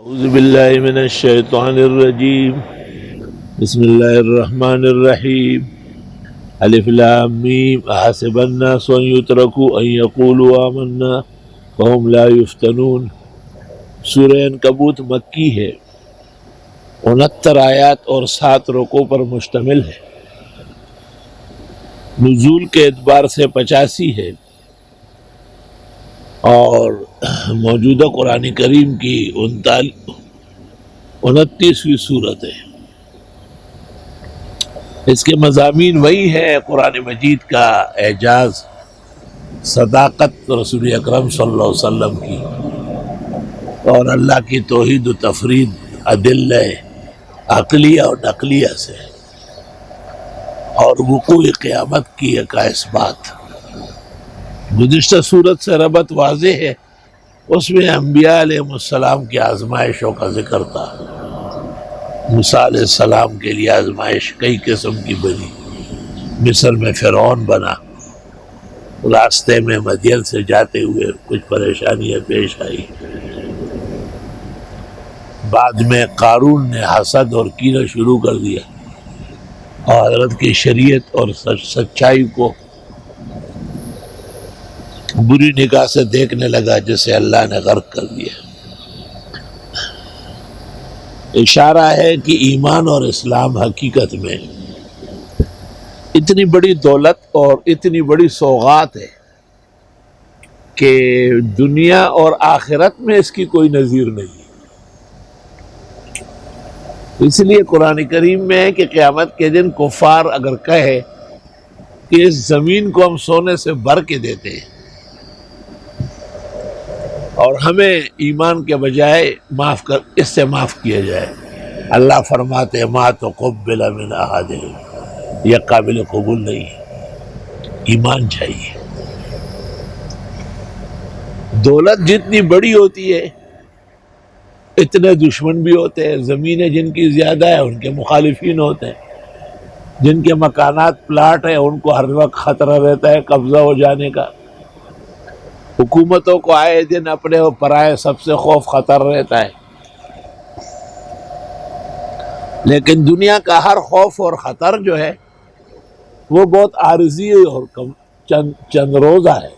اعوذ باللہ من الشیطان الرجیم بسم اللہ الرحمن الرحیم الف لام میم احسب الناس ان یترکوا ان یقولوا آمنا وهم لا یفتنون۔ سورہ عنکبوت مکی ہے، 69 آیات اور 7 رکوع پر مشتمل ہے۔ نزول کے اعتبار سے 85 ہے اور موجودہ قرآن کریم کی 29ویں صورت ہے۔ اس کے مضامین وہی ہیں: قرآن مجید کا اعجاز، صداقت رسول اکرم صلی اللہ علیہ وسلم کی، اور اللہ کی توحید و تفرید ادلہ عقلیہ اور نقلیہ سے، اور وقوع قیامت کی عکاس بات۔ گزشتہ صورت سے ربط واضح ہے، اس میں انبیاء علیہ السلام کی آزمائشوں کا ذکر تھا۔ موسیٰ علیہ السلام کے لیے آزمائش کئی قسم کی بنی۔ مصر میں فرعون بنا، راستے میں مدین سے جاتے ہوئے کچھ پریشانیاں پیش آئی، بعد میں قارون نے حسد اور کینہ شروع کر دیا اور حضرت کی شریعت اور سچائی کو بری نگاہ سے دیکھنے لگا، جسے اللہ نے غرق کر دیا۔ اشارہ ہے کہ ایمان اور اسلام حقیقت میں اتنی بڑی دولت اور اتنی بڑی سوغات ہے کہ دنیا اور آخرت میں اس کی کوئی نظیر نہیں۔ اس لیے قرآن کریم میں ہے کہ قیامت کے دن کفار اگر کہے کہ اس زمین کو ہم سونے سے بھر کے دیتے ہیں اور ہمیں ایمان کے بجائے اس سے معاف کیا جائے، اللہ فرماتے ما تقبل من احدہم، یہ قابل قبول نہیں ہے، ایمان چاہیے۔ دولت جتنی بڑی ہوتی ہے اتنے دشمن بھی ہوتے ہیں، زمینیں جن کی زیادہ ہے ان کے مخالفین ہوتے ہیں، جن کے مکانات پلاٹ ہیں ان کو ہر وقت خطرہ رہتا ہے قبضہ ہو جانے کا، حکومتوں کو آئے دن اپنے اور پرائے سب سے خوف خطر رہتا ہے۔ لیکن دنیا کا ہر خوف اور خطر جو ہے وہ بہت عارضی اور چند روزہ ہے،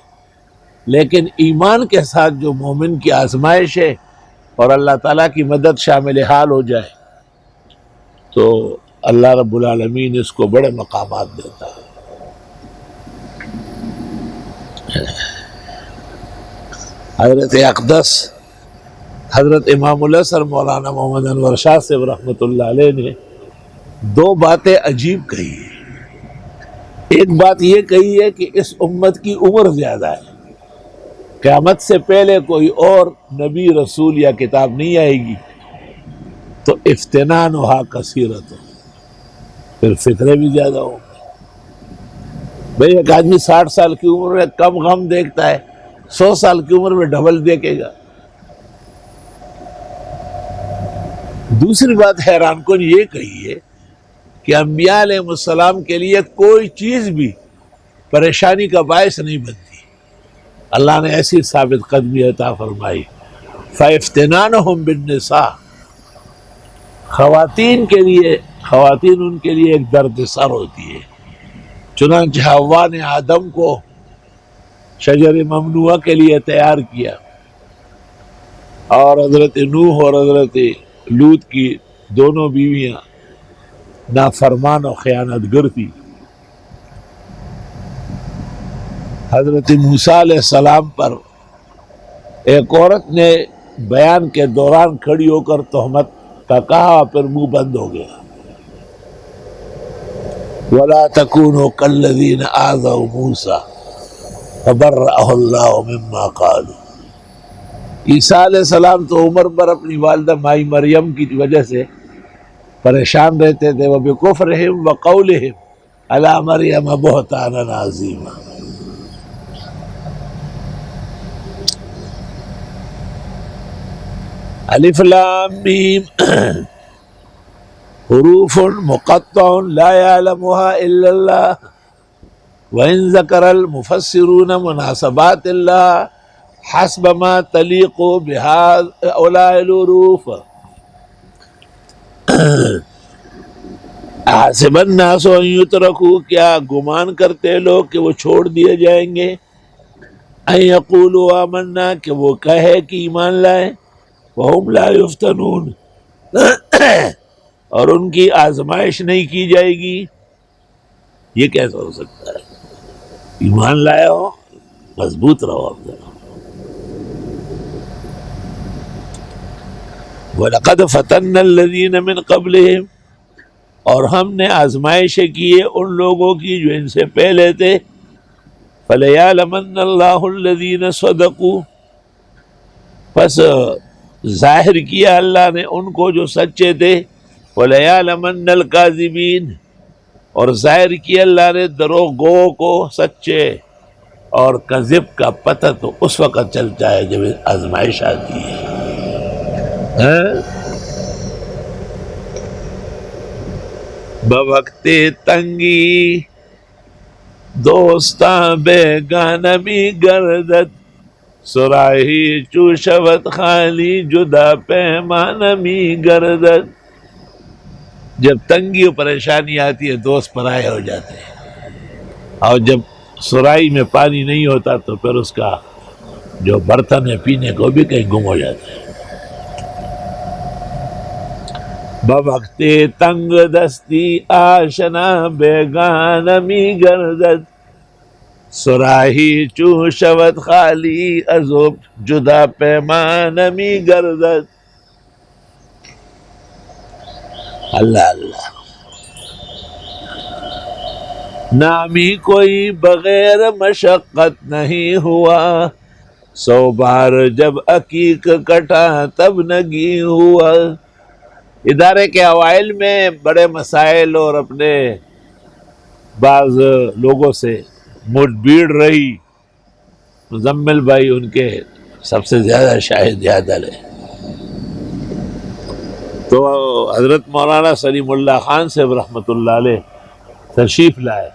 لیکن ایمان کے ساتھ جو مومن کی آزمائش ہے اور اللہ تعالیٰ کی مدد شامل حال ہو جائے تو اللہ رب العالمین اس کو بڑے مقامات دیتا ہے۔ حضرت اقدس حضرت امام الازہر مولانا محمد انور شاہ صاحب رحمۃ اللہ علیہ نے 2 باتیں عجیب کہی ہیں۔ ایک بات یہ کہی ہے کہ اس امت کی عمر زیادہ ہے، قیامت سے پہلے کوئی اور نبی رسول یا کتاب نہیں آئے گی، تو افتنانھا کثیرۃ، پھر فتنے بھی زیادہ ہوں گے۔ بھئی ایک آدمی 60 سال کی عمر میں کم غم دیکھتا ہے، 100 سال کی عمر میں ڈبل دیکھے گا۔ دوسری بات حیران کن یہ کہی ہے کہ انبیاء علیہ السلام کے لیے کوئی چیز بھی پریشانی کا باعث نہیں بنتی، اللہ نے ایسی ثابت قدمی عطا فرمائی۔ فَإِفْتِنَانُهُمْ بِالنِّسَاءِ، خواتین ان کے لیے ایک درد سر ہوتی ہے۔ چنانچہ حوا نے آدم کو شجر ممنوعہ کے لیے تیار کیا، اور حضرت نوح اور حضرت لوط کی دونوں بیویاں نافرمان و خیانت گر تھی۔ حضرت موسیٰ علیہ السلام پر ایک عورت نے بیان کے دوران کھڑی ہو کر تہمت کا کہا، پھر منہ بند ہو گیا۔ وَلَا تَكُونُوا كَالَّذِينَ آذَوْا مُوسَىٰ فَبَرَّأَهُ اللَّهُ مِمَّا قَالُوا۔ عیسیٰ علیہ السلام تو عمر پر اپنی والدہ مائی مریم کی وجہ سے پریشان رہتے تھے، وَبِكُفْرِهِمْ وَقَوْلِهِمْ عَلَىٰ مَرْيَمَ بُهْتَانًا عَظِيمًا۔ الف لام میم حروف مقطع لا يعلمها الا الله وان ذكر المفسرون مناسبات الله حسب ما تلیق بهؤلاء العروف حسب الناس ان یترکوا، کیا گمان کرتے لوگ کہ وہ چھوڑ دیے جائیں گے، ان یقولوا آمنا، کہ وہ کہے کہ ایمان لائے، وہم لا یفتنون، اور ان کی آزمائش نہیں کی جائے گی. یہ کیسا ہو سکتا ہے؟ ایمان لائے ہو، مضبوط رہو اب ذرا. وَلَقَدْ فَتَنَّا الَّذِينَ مِنْ قَبْلِهِمْ، اور ہم نے آزمائشیں کیے ان لوگوں کی جو ان سے پہلے تھے. فَلَيَعْلَمَنَّ اللَّهُ الَّذِينَ صَدَقُوا، پس ظاہر کیا اللہ نے ان کو جو سچے تھے. وَلَيَعْلَمَنَّ الْكَاذِبِينَ، اور ظاہر کیا اللہ نے دروغ گو کو سچے. اور کذب کا پتہ تو اس وقت چلتا ہے جب آزمائش آتی ہے. بوقت تنگی دوستاں بیگانہ می گردد، سراہی چوشوت خالی جدا پیمانہ می گردد. جب تنگی و پریشانی آتی ہے دوست پرائے ہو جاتے ہیں، اور جب سرائی میں پانی نہیں ہوتا تو پھر اس کا جو برتن ہے پینے کو بھی کہیں گم ہو جاتا ہے. بوقت تنگ دستی آشنا بیگانہ می گردد، سراہی چوشوت خالی ازوب جدا پیمانہ می گردد. اللہ اللہ. نامی کوئی بغیر مشقت نہیں ہوا، 100 بار جب عقیق کٹا تب نگی ہوا. ادارے کے اوائل میں بڑے مسائل اور اپنے بعض لوگوں سے مٹ بھیڑ رہی. مزمل بھائی ان کے سب سے زیادہ شاہد یاد ہے. تو حضرت مولانا سلیم اللہ خان صاحب رحمۃ اللہ علیہ تشریف لائے.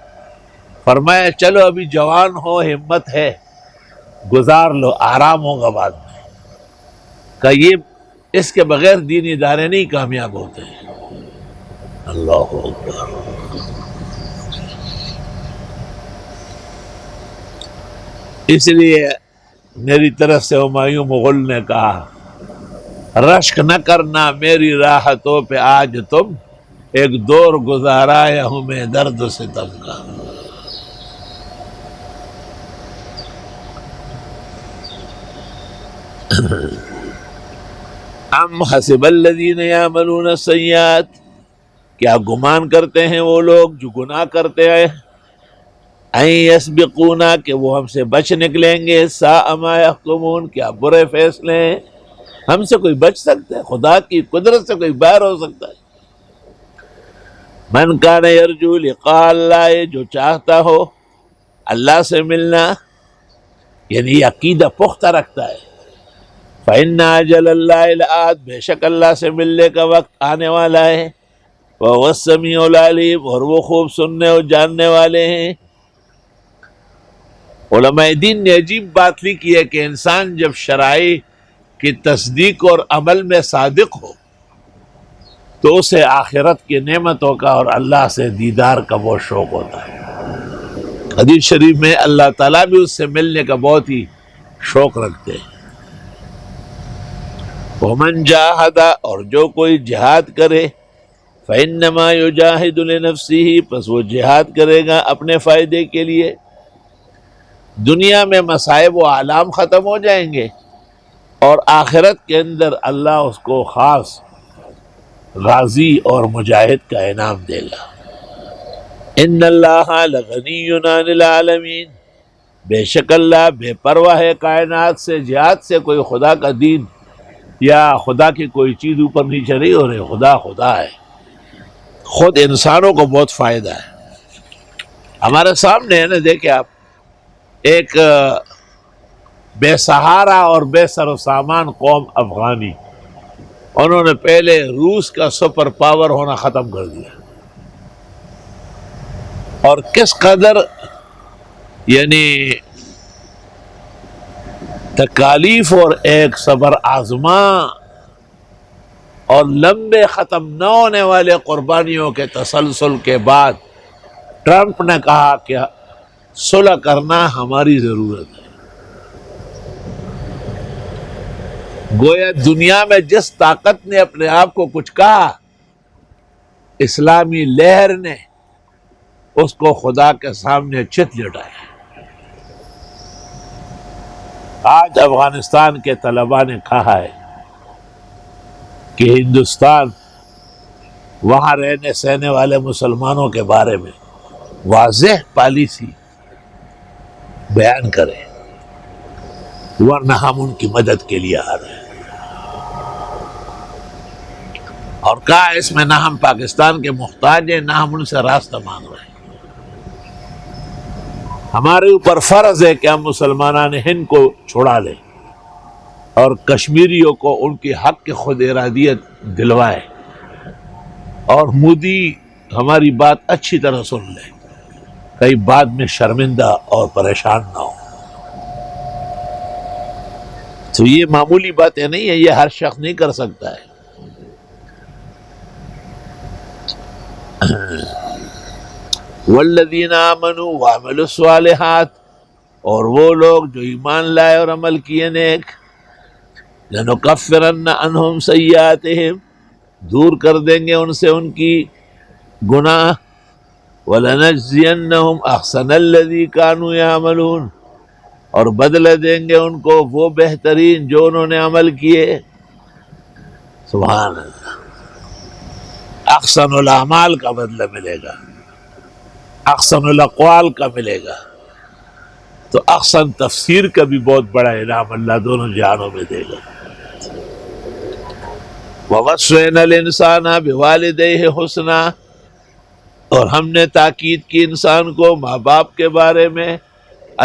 فرمایا چلو ابھی جوان ہو، ہمت ہے، گزار لو، آرام ہوگا بعد میں. کہ یہ اس کے بغیر دینی ادارے نہیں کامیاب ہوتے ہیں. اللہ اکبر. اس لیے میری طرف سے ہمایوں مغل نے کہا، رشک نہ کرنا میری راحتوں پہ آج تم، ایک دور گزارایا ہوں میں درد و ستم کا. ام حسب الذین یعملون السیئات، کیا گمان کرتے ہیں وہ لوگ جو گناہ کرتے ہیں، ان یسبقونا، کہ وہ ہم سے بچ نکلیں گے. ساء ما یحکمون، کیا برے فیصلے ہیں. ہم سے کوئی بچ سکتا ہے؟ خدا کی قدرت سے کوئی باہر ہو سکتا ہے؟ من کان یرجو لقاء اللہ، جو چاہتا ہو اللہ سے ملنا، یعنی یہ عقیدہ پختہ رکھتا ہے. فإن أجل اللہ لآت، بے شک اللہ سے ملنے کا وقت آنے والا ہے. وهو السمیع العلیم، اور وہ خوب سننے اور جاننے والے ہیں. علماء دین نے عجیب بات بھی کی ہے کہ انسان جب شرائع کی تصدیق اور عمل میں صادق ہو تو اسے آخرت کی نعمتوں کا اور اللہ سے دیدار کا بہت شوق ہوتا ہے. حدیث شریف میں اللہ تعالیٰ بھی اس سے ملنے کا بہت ہی شوق رکھتے ہیں. ومن جاہد، اور جو کوئی جہاد کرے، فإنما یجاہد لنفسہ، پس وہ جہاد کرے گا اپنے فائدے کے لیے. دنیا میں مصائب و آلام ختم ہو جائیں گے اور آخرت کے اندر اللہ اس کو خاص غازی اور مجاہد کا انعام دے گا. ان اللہ لغنی عن العالمین، بے شک اللہ بے پرواہ ہے کائنات سے. جہاد سے کوئی خدا کا دین یا خدا کی کوئی چیز اوپر نیچے نہیں ہو رہی. خدا خدا ہے، خود انسانوں کو بہت فائدہ ہے. ہمارے سامنے ہے نا، دیکھیں آپ، ایک بے سہارا اور بے سر و سامان قوم افغانی، انہوں نے پہلے روس کا سپر پاور ہونا ختم کر دیا. اور کس قدر یعنی تکالیف اور ایک صبر آزما اور لمبے ختم نہ ہونے والے قربانیوں کے تسلسل کے بعد ٹرمپ نے کہا کہ صلح کرنا ہماری ضرورت ہے۔ گویا دنیا میں جس طاقت نے اپنے آپ کو کچھ کہا، اسلامی لہر نے اس کو خدا کے سامنے چت لٹایا۔ آج افغانستان کے طلباء نے کہا ہے کہ ہندوستان وہاں رہنے سہنے والے مسلمانوں کے بارے میں واضح پالیسی بیان کرے، ورنہ ہم ان کی مدد کے لیے آ رہے ہیں۔ اور کہا اس میں نہ ہم پاکستان کے محتاج ہیں، نہ ہم ان سے راستہ مانگ رہے ہیں۔ ہمارے اوپر فرض ہے کہ ہم مسلمانان ہند کو چھڑا لیں اور کشمیریوں کو ان کی حق کی خود ارادیت دلوائے، اور مودی ہماری بات اچھی طرح سن لے، کئی بعد میں شرمندہ اور پریشان نہ ہو۔ تو یہ معمولی باتیں نہیں ہیں، یہ ہر شخص نہیں کر سکتا ہے۔ والذین آمنوا وعملوا الصالحات، اور وہ لوگ جو ایمان لائے اور عمل کیے نیک، لنکفرن عنہم سیئاتہم، دور کر دیں گے ان سے ان کی گناہ، وَلَنَجْزِيَنَّهُمْ أَحْسَنَ الَّذِي كَانُوا يَعْمَلُونَ، اور بدلہ دیں گے ان کو وہ بہترین جو انہوں نے عمل کیے۔ سبحان اللہ، احسن الاعمال کا بدلہ ملے گا، احسن الاقوال کا ملے گا، تو احسن تفسیر کا بھی بہت بڑا انعام اللہ دونوں جہانوں میں دے گا۔ وَوَصَّيْنَا الْإِنسَانَ بِوَالِدَيْهِ حُسْنًا، اور ہم نے تاکید کی انسان کو ماں باپ کے بارے میں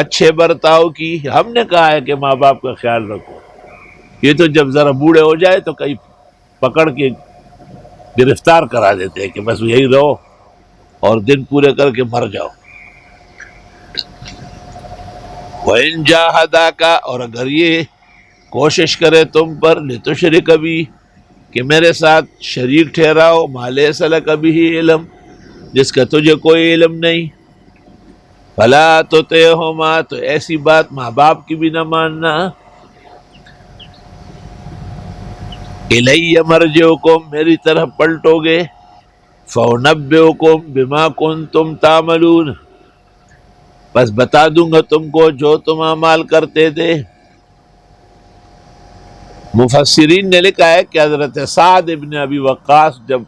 اچھے برتاؤ کی۔ ہم نے کہا ہے کہ ماں باپ کا خیال رکھو، یہ تو جب ذرا بوڑھے ہو جائے تو کئی پکڑ کے گرفتار کرا دیتے ہیں کہ بس یہی رہو اور دن پورے کر کے مر جاؤ۔ وَإِن جَاهَدَاكَ، اور اگر یہ کوشش کرے تم پر، لِتُشْرِكَ بِي، کہ میرے ساتھ شریک ٹھہراؤ، مَا لَيْسَ لَكَ بِهِ علم، جس کا تجھے کوئی علم نہیں، فَلَا تُطِعْهُمَا، تو ایسی بات ماں باپ کی بھی نہ ماننا۔ إِلَيَّ مَرْجِعُكُمْ، میری طرف پلٹو گے، فَأُنَبِّئُكُمْ بِمَا كُنْتُمْ تَعْمَلُونَ، بس بتا دوں گا تم کو جو تم اعمال کرتے تھے۔ مفسرین نے لکھا ہے کہ حضرت سعد ابن ابی وقاص جب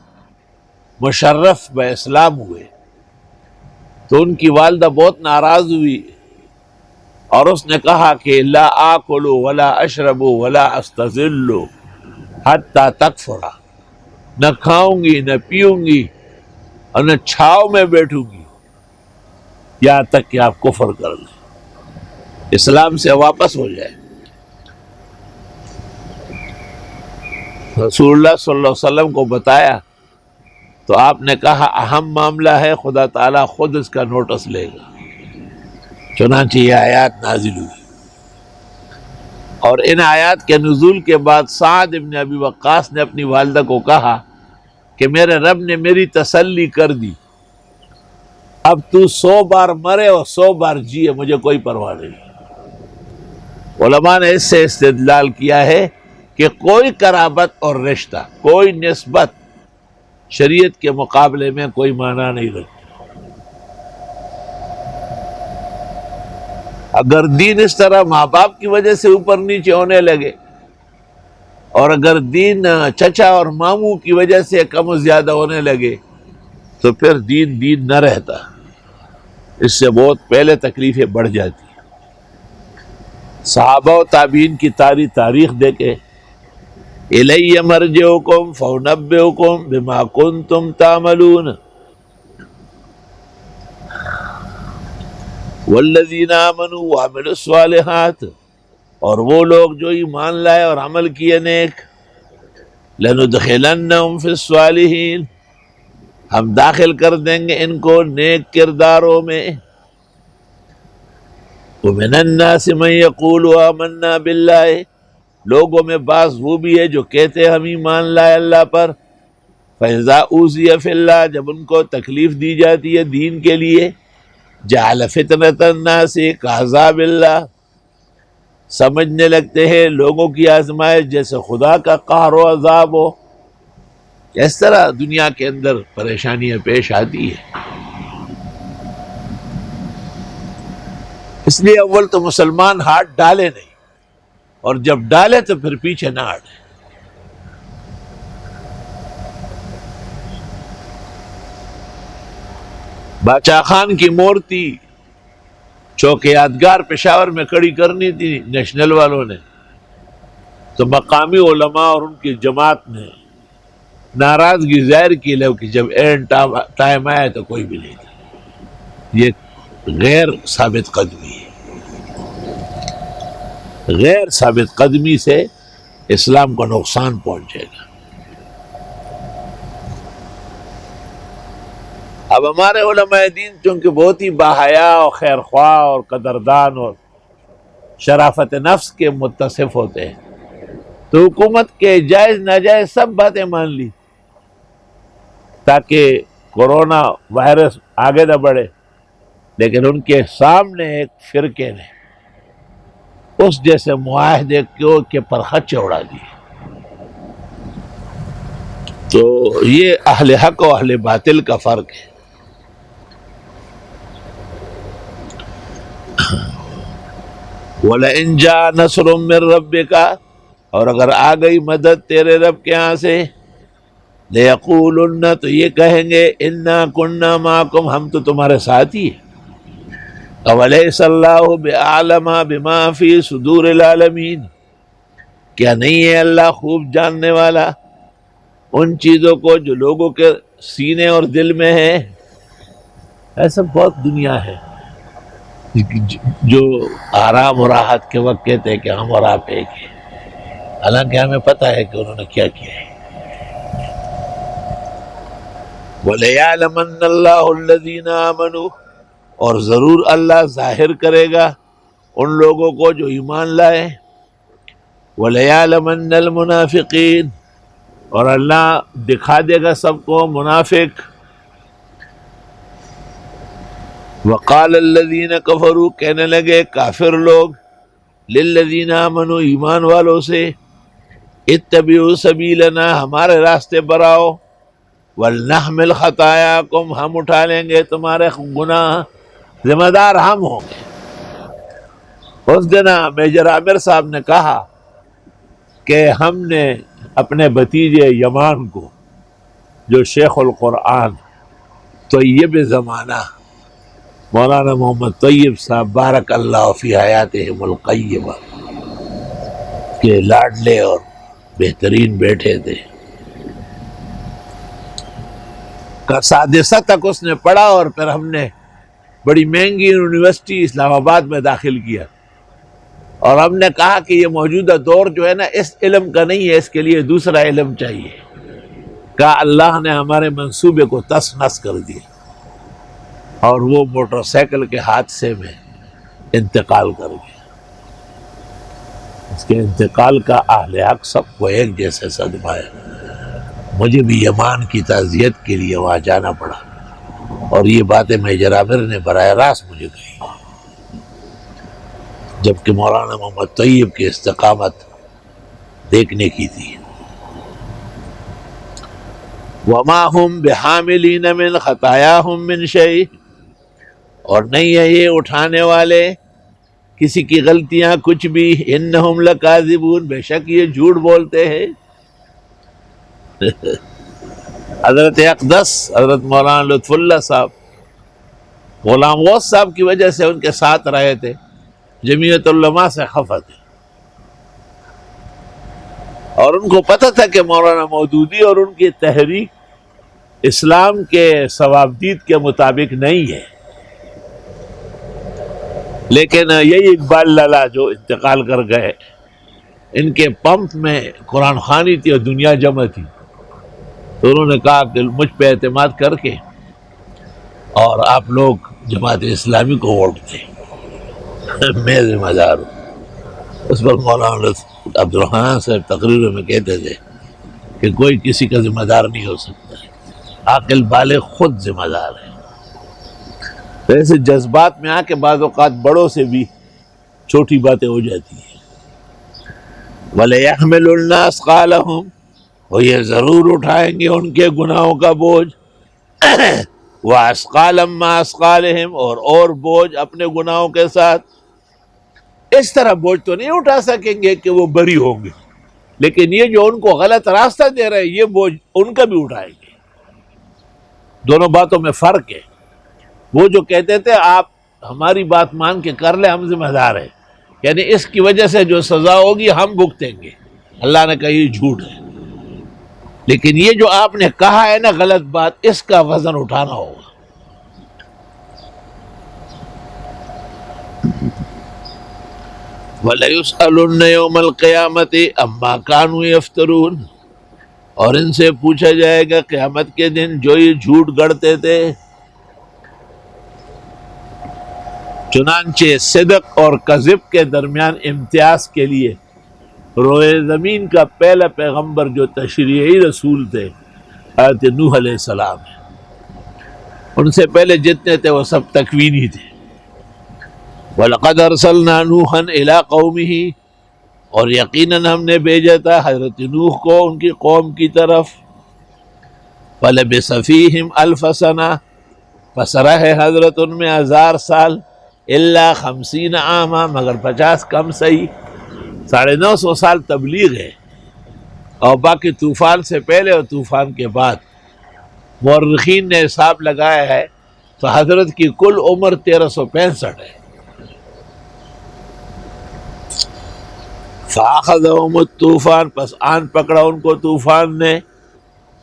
مشرف بہ اسلام ہوئے تو ان کی والدہ بہت ناراض ہوئی، اور اس نے کہا کہ لا آکل ولا اشرب ولا استظل حتی تکفر، نہ کھاؤں گی نہ پیوں گی اور نہ چھاؤں میں بیٹھوں گی یہاں تک کہ آپ کفر کر لیں، اسلام سے واپس ہو جائے۔ رسول اللہ صلی اللہ علیہ وسلم کو بتایا تو آپ نے کہا اہم معاملہ ہے، خدا تعالیٰ خود اس کا نوٹس لے گا۔ چنانچہ یہ آیات نازل ہوئی، اور ان آیات کے نزول کے بعد سعد ابن ابی وقاص نے اپنی والدہ کو کہا کہ میرے رب نے میری تسلی کر دی، اب تو 100 بار مرے اور 100 بار جیے، مجھے کوئی پرواہ نہیں۔ علماء نے اس سے استدلال کیا ہے کہ کوئی قرابت اور رشتہ، کوئی نسبت شریعت کے مقابلے میں کوئی معنی نہیں رکھتی۔ اگر دین اس طرح ماں باپ کی وجہ سے اوپر نیچے ہونے لگے، اور اگر دین چچا اور ماموں کی وجہ سے کم و زیادہ ہونے لگے، تو پھر دین دین نہ رہتا، اس سے بہت پہلے تکلیفیں بڑھ جاتی۔ صحابہ و تابعین کی تاریخ دیکھے، اِلَيَّ مَرْجِعُكُمْ فَأُنَبِّئُكُمْ بِمَا كُنْتُمْ تَعْمَلُونَ وَالَّذِينَ آمَنُوا وَعَمِلُوا الصَّالِحَاتِ، اور وہ لوگ جو ایمان لائے اور عمل کیے نیک، لَنُدْخِلَنَّهُمْ فِي الصَّالِحِينَ، ہم داخل کر دیں گے ان کو نیک کرداروں میں۔ ومن الناس من يقول آمنا باللہ، لوگوں میں بعض وہ بھی ہے جو کہتے ہیں ہم ایمان لائے اللہ پر، فَإِذَا أُوذِيَ فِي اللَّهِ، جب ان کو تکلیف دی جاتی ہے دین کے لیے، جعل فتنة الناس كعذاب اللہ، سمجھنے لگتے ہیں لوگوں کی آزمائش جیسے خدا کا قہر و عذاب ہو۔ اس طرح دنیا کے اندر پریشانیاں پیش آتی ہیں۔ اس لیے اول تو مسلمان ہاتھ ڈالے نہیں، اور جب ڈالے تو پھر پیچھے نہ ہٹے۔ باچا خان کی مورتی چوک یادگار پشاور میں کھڑی کرنی تھی نیشنل والوں نے، تو مقامی علماء اور ان کی جماعت نے ناراضگی ظاہر کی، کہ جب اینڈ ٹائم آیا تو کوئی بھی نہیں تھا۔ یہ غیر ثابت قدمی ہے، غیر ثابت قدمی سے اسلام کو نقصان پہنچے گا۔ اب ہمارے علماء دین چونکہ بہت ہی باحیا اور خیر خواہ اور قدردان اور شرافت نفس کے متصف ہوتے ہیں، تو حکومت کے جائز ناجائز سب باتیں مان لی تاکہ کورونا وائرس آگے نہ بڑھے، لیکن ان کے سامنے ایک فرقے نے اس جیسے معاہدے کے پر خچے اڑا دیے۔ تو یہ اہل حق و اہل باطل کا فرق ہے۔ وَلَئِن جَاءَ نَصْرٌ مِّن رَّبِّكَ، اور اگر آ گئی مدد تیرے رب کے ہاں سے، لَيَقُولُنَّ، تو یہ کہیں گے اِنَّا كُنَّا مَعَكُمْ، ہم تو تمہارے ساتھ ہی ہیں۔ أَوَلَيْسَ اللَّهُ بِأَعْلَمَ بِمَا فِي صُدُورِ الْعَالَمِينَ، کیا نہیں ہے اللہ خوب جاننے والا ان چیزوں کو جو لوگوں کے سینے اور دل میں ہے؟ ایسا بہت دنیا ہے جو آرام و راحت کے وقت کہتے ہیں کہ ہم اور آپ ایک ہیں، حالانکہ ہمیں پتہ ہے کہ انہوں نے کیا کیا ہے۔ وَلَيَعْلَمَنَّ اللَّهُ الَّذِينَ آمَنُوا، اور ضرور اللہ ظاہر کرے گا ان لوگوں کو جو ایمان لائے۔ وَلَيَعْلَمَنَّ الْمُنَافِقِينَ، اور اللہ دکھا دے گا سب کو منافق۔ وقال الذین کفروا، کہنے لگے کافر لوگ، للذین آمنوا، ایمان والوں سے، اتبعوا سبیلنا، ہمارے راستے پر آؤ، ولنحمل خطایاکم، ہم اٹھا لیں گے تمہارے گناہ، ذمہ دار ہم ہوں گے۔ اس دن میجر عامر صاحب نے کہا کہ ہم نے اپنے بھتیجے یمان کو، جو شیخ القرآن طیب زمانہ مولانا محمد طیب صاحب بارک اللہ فی حیاتہم القیمہ کے لاڈلے اور بہترین بیٹے تھے، کا سادسہ تک اس نے پڑھا، اور پھر ہم نے بڑی مہنگی یونیورسٹی اسلام آباد میں داخل کیا، اور ہم نے کہا کہ یہ موجودہ دور جو ہے نا اس علم کا نہیں ہے، اس کے لیے دوسرا علم چاہیے۔ کہا اللہ نے ہمارے منصوبے کو تس نس کر دیا، اور وہ موٹر سائیکل کے حادثے میں انتقال کر گیا۔ اس کے انتقال کا اہل حق سب کو ایک جیسے صدمہ ہے۔ مجھے بھی یمان کی تعزیت کے لیے وہاں جانا پڑا، اور یہ باتیں میجر عامر نے براہ راست مجھے کہی، جبکہ مولانا محمد طیب کی استقامت دیکھنے کی تھی۔ وَمَا هُمْ بِحَامِلِينَ مِنْ خَطَايَاهُمْ مِنْ شَيْءٍ، اور نہیں ہے یہ اٹھانے والے کسی کی غلطیاں کچھ بھی، اِنَّهُمْ لَكَاذِبُونَ، بے شک یہ جھوٹ بولتے ہیں۔ حضرت اقدس حضرت مولانا لطف اللہ صاحب غلام غوث صاحب کی وجہ سے ان کے ساتھ رہے تھے، جمعیت علماء سے خفا تھے، اور ان کو پتہ تھا کہ مولانا مودودی اور ان کی تحریک اسلام کے ثوابدید کے مطابق نہیں ہے، لیکن یہی اقبال لالا جو انتقال کر گئے، ان کے پمپ میں قرآن خوانی تھی اور دنیا جمع تھی، تو انہوں نے کہا کہ مجھ پہ اعتماد کر کے اور آپ لوگ جماعت اسلامی کو ووٹ دیں۔ میں ذمہ دار ہوں. اس پر مولانا عبد الرحمن صاحب تقریروں میں کہتے تھے کہ کوئی کسی کا ذمہ دار نہیں ہو سکتا ہے، عاقل بالغ خود ذمہ دار ہے. ایسے جذبات میں آ کے بعض اوقات بڑوں سے بھی چھوٹی باتیں ہو جاتی ہیں. وَلَيَحْمِلُنَّ أَثْقَالَهُمْ، وہ یہ ضرور اٹھائیں گے ان کے گناہوں کا بوجھ. وَأَثْقَالًا مَّا أَثْقَالِهِمْ، اور بوجھ اپنے گناہوں کے ساتھ. اس طرح بوجھ تو نہیں اٹھا سکیں گے کہ وہ بری ہوں گے، لیکن یہ جو ان کو غلط راستہ دے رہے ہیں یہ بوجھ ان کا بھی اٹھائیں گے. دونوں باتوں میں فرق ہے. وہ جو کہتے تھے آپ ہماری بات مان کے کر لیں، ہم ذمہ دار ہیں، یعنی اس کی وجہ سے جو سزا ہوگی ہم بھگتیں گے. اللہ نے کہا یہ جھوٹ ہے. لیکن یہ جو آپ نے کہا ہے نا غلط بات، اس کا وزن اٹھانا ہوگا. وَلَيُسْأَلُنَّ يَوْمَ الْقِيَامَةِ عَمَّا كَانُوا يَفْتَرُونَ، اور ان سے پوچھا جائے گا قیامت کے دن جو یہ جھوٹ گڑتے تھے. چنانچہ صدق اور کذب کے درمیان امتیاز کے لیے روئے زمین کا پہلا پیغمبر جو تشریعی رسول تھے حضرت نوح علیہ السلام ہے. ان سے پہلے جتنے تھے وہ سب تکوینی تھے. وَلَقَدْ أَرْسَلْنَا نُوحًا إِلَىٰ قَوْمِهِ، اور یقیناً ہم نے بھیجا تھا حضرت نوح کو ان کی قوم کی طرف. فَلَبِثَ فِيهِمْ أَلْفَ سَنَةٍ، پس رہے حضرت ان میں 1000 سال. إِلَّا 50 عاما، مگر 50 کم صحیح، 950 سال تبلیغ ہے. اور باقی طوفان سے پہلے اور طوفان کے بعد مورخین نے حساب لگایا ہے تو حضرت کی کل عمر 1365 ہے. فَأَخَذَهُمُ الطوفان، پس آن پکڑا ان کو طوفان نے.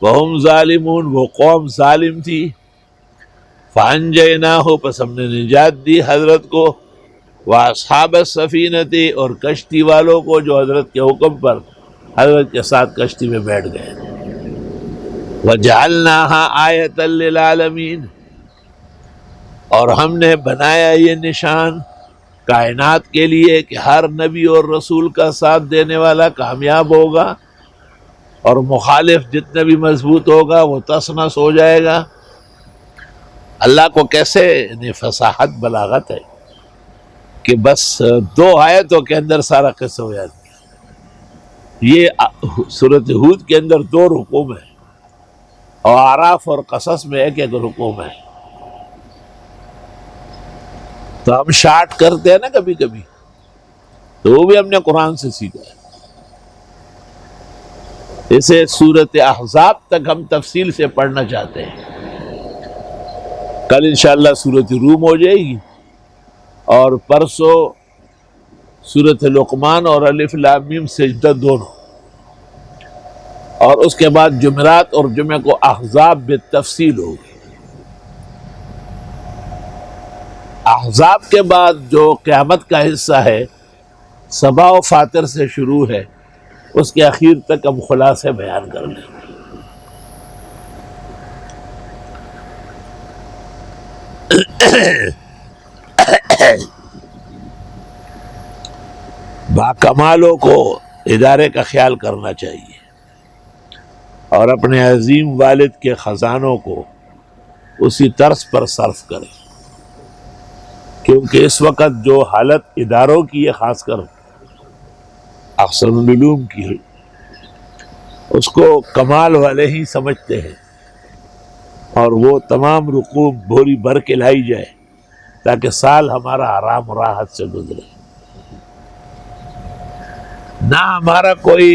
وَهُمْ ظَالِمُونَ، وہ قوم ظالم تھی. فَأَنْجَيْنَاهُ، پس ہم نے نجات دی حضرت کو. وَأَصْحَابَ السَّفِينَةِ، اور کشتی والوں کو جو حضرت کے حکم پر حضرت کے ساتھ کشتی میں بیٹھ گئے. وَجَعَلْنَاهَا آیَةً لِلْعَالَمِينَ، اور ہم نے بنایا یہ نشان کائنات کے لیے کہ ہر نبی اور رسول کا ساتھ دینے والا کامیاب ہوگا اور مخالف جتنا بھی مضبوط ہوگا وہ تس نس ہو جائے گا. اللہ کو کیسے فصاحت بلاغت ہے کہ بس 2 آیتوں کے اندر سارا قصہ ہو جاتا ہے. یہ سورۃ ہود کے اندر 2 رکوع ہیں اور اعراف اور قصص میں 1 رکوع ہے. تو ہم شارٹ کرتے ہیں نا کبھی کبھی، تو وہ بھی ہم نے قرآن سے سیکھا ہے. اسے سورۃ احزاب تک ہم تفصیل سے پڑھنا چاہتے ہیں. کل انشاءاللہ سورۃ روم ہو جائے گی، اور پرسوں سورۃ لقمان اور الف لام میم سجدہ دونوں، اور اس کے بعد جمعرات اور جمعہ کو احزاب بالتفصیل ہوگی. احزاب کے بعد جو قیامت کا حصہ ہے سبا و فاتر سے شروع ہے، اس کے اخیر تک ہم خلاصے بیان کر لیں. باکمالوں کو ادارے کا خیال کرنا چاہیے اور اپنے عظیم والد کے خزانوں کو اسی طرز پر صرف کریں، کیونکہ اس وقت جو حالت اداروں کی ہے، خاص کر احسن العلوم کی ہے، اس کو کمال والے ہی سمجھتے ہیں، اور وہ تمام رقوم بھوری بھر کے لائی جائے تاکہ سال ہمارا آرام و راحت سے گزرے. نہ ہمارا کوئی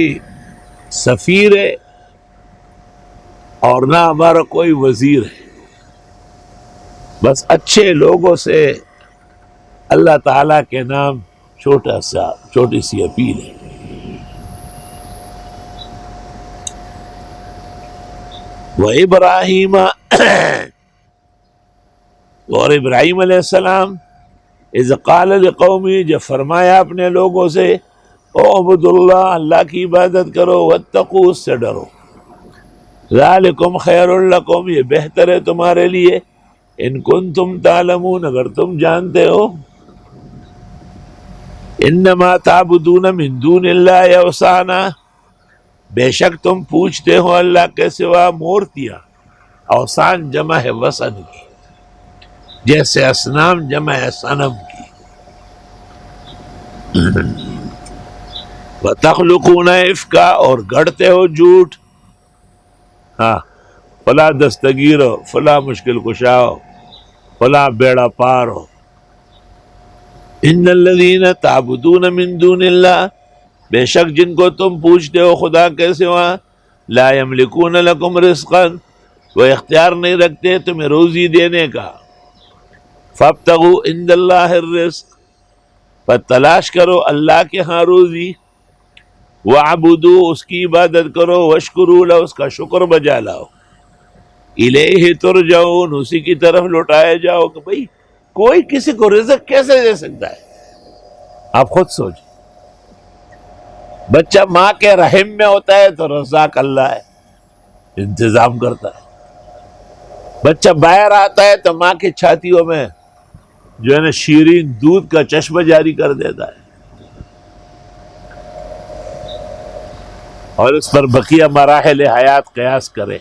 سفیر ہے اور نہ ہمارا کوئی وزیر ہے، بس اچھے لوگوں سے اللہ تعالیٰ کے نام چھوٹی سی اپیل ہے. وَإِبْرَاهِيمَ، اور ابراہیم علیہ السلام اذ قال لقومی، جب فرمایا اپنے لوگوں سے اعبدوا اللہ، اللہ کی عبادت کرو، واتقوا، اس سے ڈرو، ذالکم خیر لکم، یہ بہتر ہے تمہارے لیے، ان کنتم تعلمون، اگر تم جانتے ہو. انما تعبدون من دون اللہ اوثانا، بے شک تم پوچھتے ہو اللہ کے سوا مورتیاں. اوثان جمع ہے وثن کی، جیسے اصنام جمع ہے صنم کی. وَتَخْلُقُونَ إِفْكًا، اور گڑھتے ہو جھوٹ. ہاں، فلاں دستگیر ہو، فلاں مشکل کشا ہو، فلاں بیڑا پار ہو. ان الذین تعبدون من دون اللہ، بے شک جن کو تم پوچھتے ہو خدا کے سوا، لا یملکون لکم رزقا، وہ اختیار نہیں رکھتے تمہیں روزی دینے کا. فابتغوا عند اللہ الرزق، پر تلاش کرو اللہ کے ہاں روزی. وعبدوا، اس کی عبادت کرو. واشکروا لہ، اس کا شکر بجا لاؤ. الیہ ترجعون، اسی کی طرف لوٹائے جاؤ. کہ بھئی کوئی کسی کو رزق کیسے دے سکتا ہے؟ آپ خود سوچیں. بچہ ماں کے رحم میں ہوتا ہے تو رزاق اللہ ہے، انتظام کرتا ہے. بچہ باہر آتا ہے تو ماں کی چھاتیوں میں جو ہے نا شیرین دودھ کا چشمہ جاری کر دیتا ہے، اور اس پر بقیہ مراحل حیات قیاس کرے.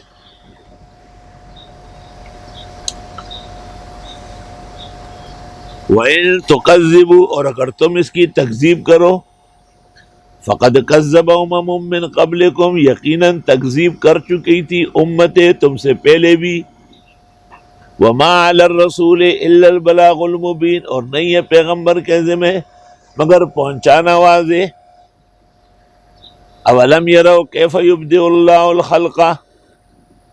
وَإِن تُكَذِّبُوا، اور اگر تم اس کی تکذیب کرو، فَقَدْ كَذَّبَ أُمَمٌ مِّن قَبْلِكُمْ، یقیناً تکذیب کر چکی تھی امتیں تم سے پہلے بھی. وَمَا عَلَى الرَّسُولِ إِلَّا الْبَلَاغُ الْمُبِينُ، اور نہیں ہے پیغمبر کے ذمہ مگر پہنچانا واضح. اولم یروا کیف یبدئ اللہ الخلق،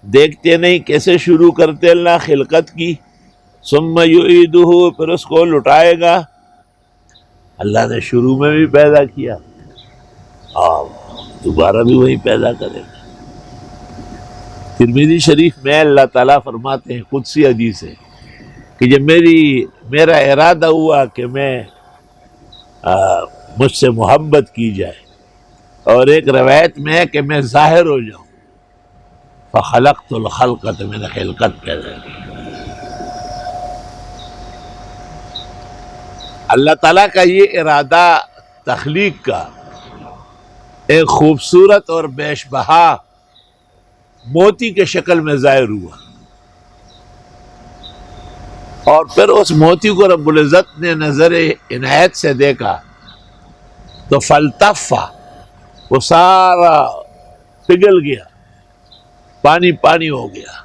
دیکھتے نہیں کیسے شروع کرتے اللہ خلقت کی. ثم یعیدہ، پھر اس کو لٹائے گا. اللہ نے شروع میں بھی پیدا کیا اور دوبارہ بھی وہی پیدا کرے گا. ترمذی شریف میں اللہ تعالیٰ فرماتے ہیں، قدسی حدیث ہے، کہ جب میرا ارادہ ہوا کہ میں مجھ سے محبت کی جائے، اور ایک روایت میں ہے کہ میں ظاہر ہو جاؤں، فخلقت الخلق، تو میں نے خلقت پیدا کی. اللہ تعالیٰ کا یہ ارادہ تخلیق کا ایک خوبصورت اور بیش بہا موتی کے شکل میں ظاہر ہوا، اور پھر اس موتی کو رب العزت نے نظر عنایت سے دیکھا تو فلتفا، وہ سارا پگھل گیا، پانی پانی ہو گیا.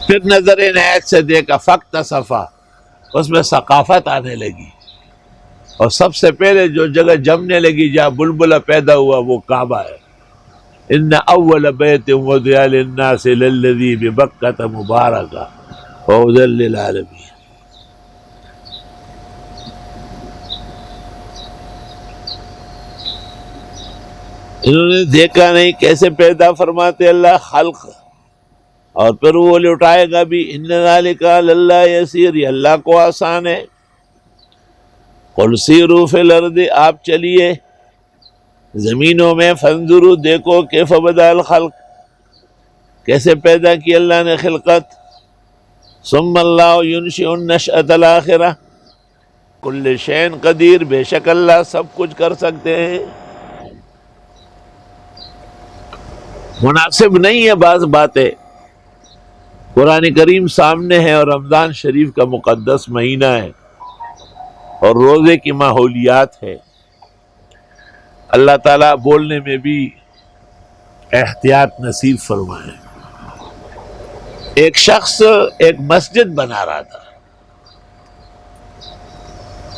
پھر نظر عنایت سے دیکھا فاکتسفا، اس میں ثقافت آنے لگی، اور سب سے پہلے جو جگہ جمنے لگی جہاں بلبلہ پیدا ہوا وہ کعبہ ہے. ان اول بیت وضع للناس للذی ببکۃ مبارکہ وہدی للعالمین. انہوں نے دیکھا نہیں کیسے پیدا فرماتے اللہ خلق، اور پھر وہ لٹائے گا بھی. ان ذالک علی اللہ یسیر، یہ اللہ کو آسان ہے. قل سیروا فی الارض، آپ چلیے زمینوں میں. فانظروا، دیکھو کیف بدأ الخلق، کیسے پیدا کی اللہ نے خلقت. ثم اللہ ینشئ النشأۃ الآخرہ، کل شیء قدیر، بے شک اللہ سب کچھ کر سکتے ہیں. مناسب نہیں ہے بعض باتیں. قرآن کریم سامنے ہے اور رمضان شریف کا مقدس مہینہ ہے اور روزے کی ماحولیات ہے. اللہ تعالیٰ بولنے میں بھی احتیاط نصیب فرمائے. ایک شخص ایک مسجد بنا رہا تھا،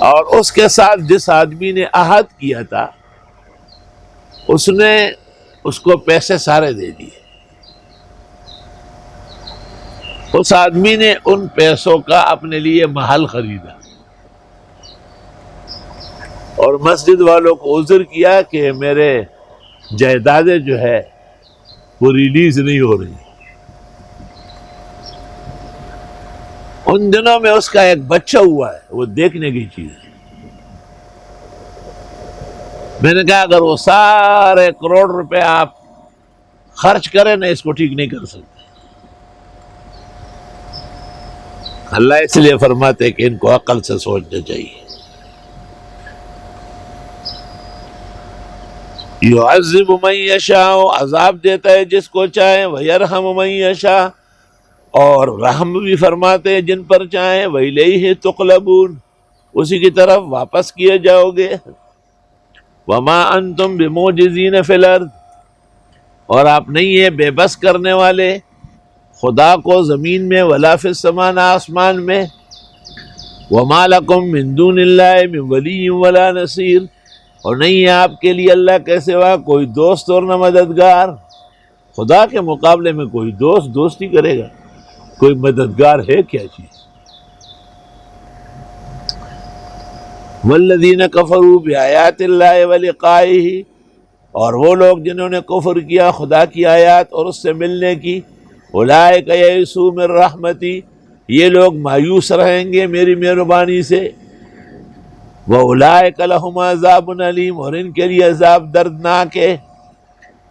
اور اس کے ساتھ جس آدمی نے عہد کیا تھا اس نے اس کو پیسے سارے دے دیے. اس آدمی نے ان پیسوں کا اپنے لیے محل خریدا، اور مسجد والوں کو عذر کیا کہ میرے جائیدادیں جو ہے وہ ریلیز نہیں ہو رہی. ان دنوں میں اس کا ایک بچہ ہوا ہے، وہ دیکھنے کی چیز ہے. میں نے کہا اگر وہ سارے کروڑ روپے آپ خرچ کریں نا، اس کو ٹھیک نہیں کر سکتے. اللہ اس لیے فرماتے کہ ان کو عقل سے سوچنا چاہیے. یعذب من یشاء، عذاب دیتا ہے جس کو چاہے، ویرحم من یشاء، اور رحم بھی فرماتے ہیں جن پر چاہیں، وإلیہ تقلبون، اسی کی طرف واپس کیے جاؤ گے. وما انتم بمعجزین فی الارض، اور آپ نہیں ہیں بے بس کرنے والے خدا کو زمین میں، ولا فی السماء، نہ آسمان میں. وما لکم من دون اللہ من ولی ولا نصیر، اور نہیں ہے آپ کے لیے اللہ کے سوا کوئی دوست اور نہ مددگار. خدا کے مقابلے میں کوئی دوستی کرے گا، کوئی مددگار ہے کیا چیز. والذین کفروا بآیات اللہ ولقائہ، اور وہ لوگ جنہوں نے کفر کیا خدا کی آیات اور اس سے ملنے کی، اولئک یئسوا من رحمتی، یہ لوگ مایوس رہیں گے میری مہربانی سے. وَأُولَئِكَ لَهُمْ عَذَابٌ علیم، اور ان کے لیے عذاب دردناک ہے.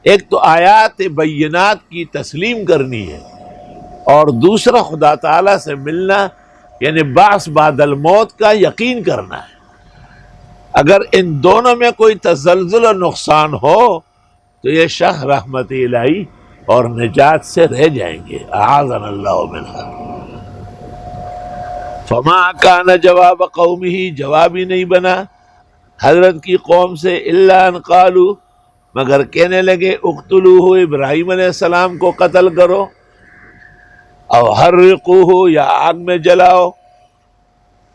ایک تو آیات بینات کی تسلیم کرنی ہے، اور دوسرا خدا تعالیٰ سے ملنا، یعنی بعث بعد الموت کا یقین کرنا ہے. اگر ان دونوں میں کوئی تزلزل اور نقصان ہو تو یہ شہ رحمت الہی اور نجات سے رہ جائیں گے. اعاذنا اللہ منہا. فما کان جواب قومہ، جواب ہی نہیں بنا حضرت کی قوم سے، الا ان قالوا، مگر کہنے لگے، اقتلوہ، ابراہیم علیہ السلام کو قتل کرو، او حرقوہ، یا آگ میں جلاؤ.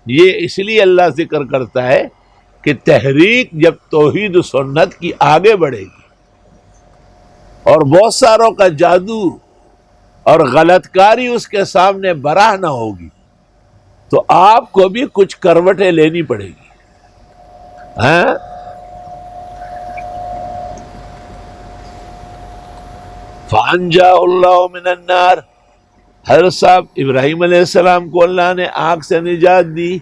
یہ اس لیے اللہ ذکر کرتا ہے کہ تحریک جب توحید و سنت کی آگے بڑھے گی اور بہت ساروں کا جادو اور غلط کاری اس کے سامنے براہ نہ ہوگی تو آپ کو بھی کچھ کروٹیں لینی پڑے گی. ہاں، فَأَنْجَاهُ اللَّهُ مِنَ النَّارِ، حضرت صاحب ابراہیم علیہ السلام کو اللہ نے آگ سے نجات دی.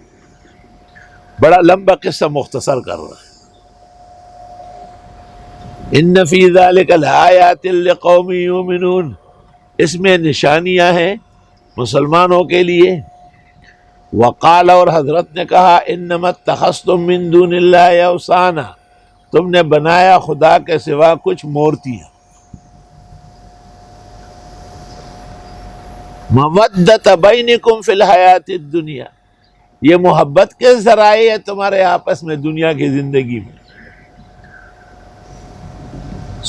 بڑا لمبا قصہ مختصر کر رہا ہے. ان فی ذلک لآیات لقوم یؤمنون، اس میں نشانیاں ہیں مسلمانوں کے لیے. وقال، اور حضرت نے کہا، انما اتخذتم من دون اللہ اوثانا، تم نے بنایا خدا کے سوا کچھ مورتیاں. مودۃ بینکم فی الحیات الدنیا، یہ محبت کے ذرائع ہے تمہارے آپس میں دنیا کی زندگی میں.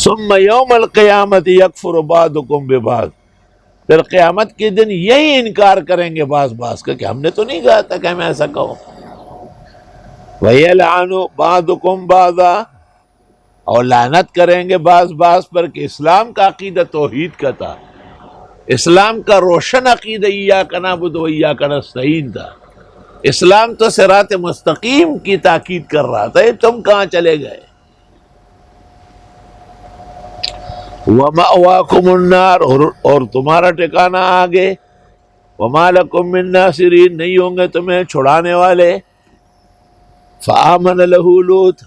ثم یوم القیامت یکفر بعضکم ببعض، پھر قیامت کے دن یہی انکار کریں گے بعض کا کہ ہم نے تو نہیں کہا تھا کہ ہمیں ایسا کہو. وَيَلْعَنُ بَعْضُكُمْ بَعْضًا، اور لعنت کریں گے بعض پر کہ اسلام کا عقیدہ توحید کا تھا، اسلام کا روشن عقیدہ ایاک نعبد و ایاک نستعین تھا. اسلام تو صراط مستقیم کی تاکید کر رہا تھا، تم کہاں چلے گئے. وَمَأْوَاكُمُ النَّارُ، اور تمہارا ٹھکانہ آگے. وَمَا لَكُم مِّن نَّاصِرِينَ، نہیں ہوں گے تمہیں چھڑانے والے. فَآمَنَ لَهُ لوط،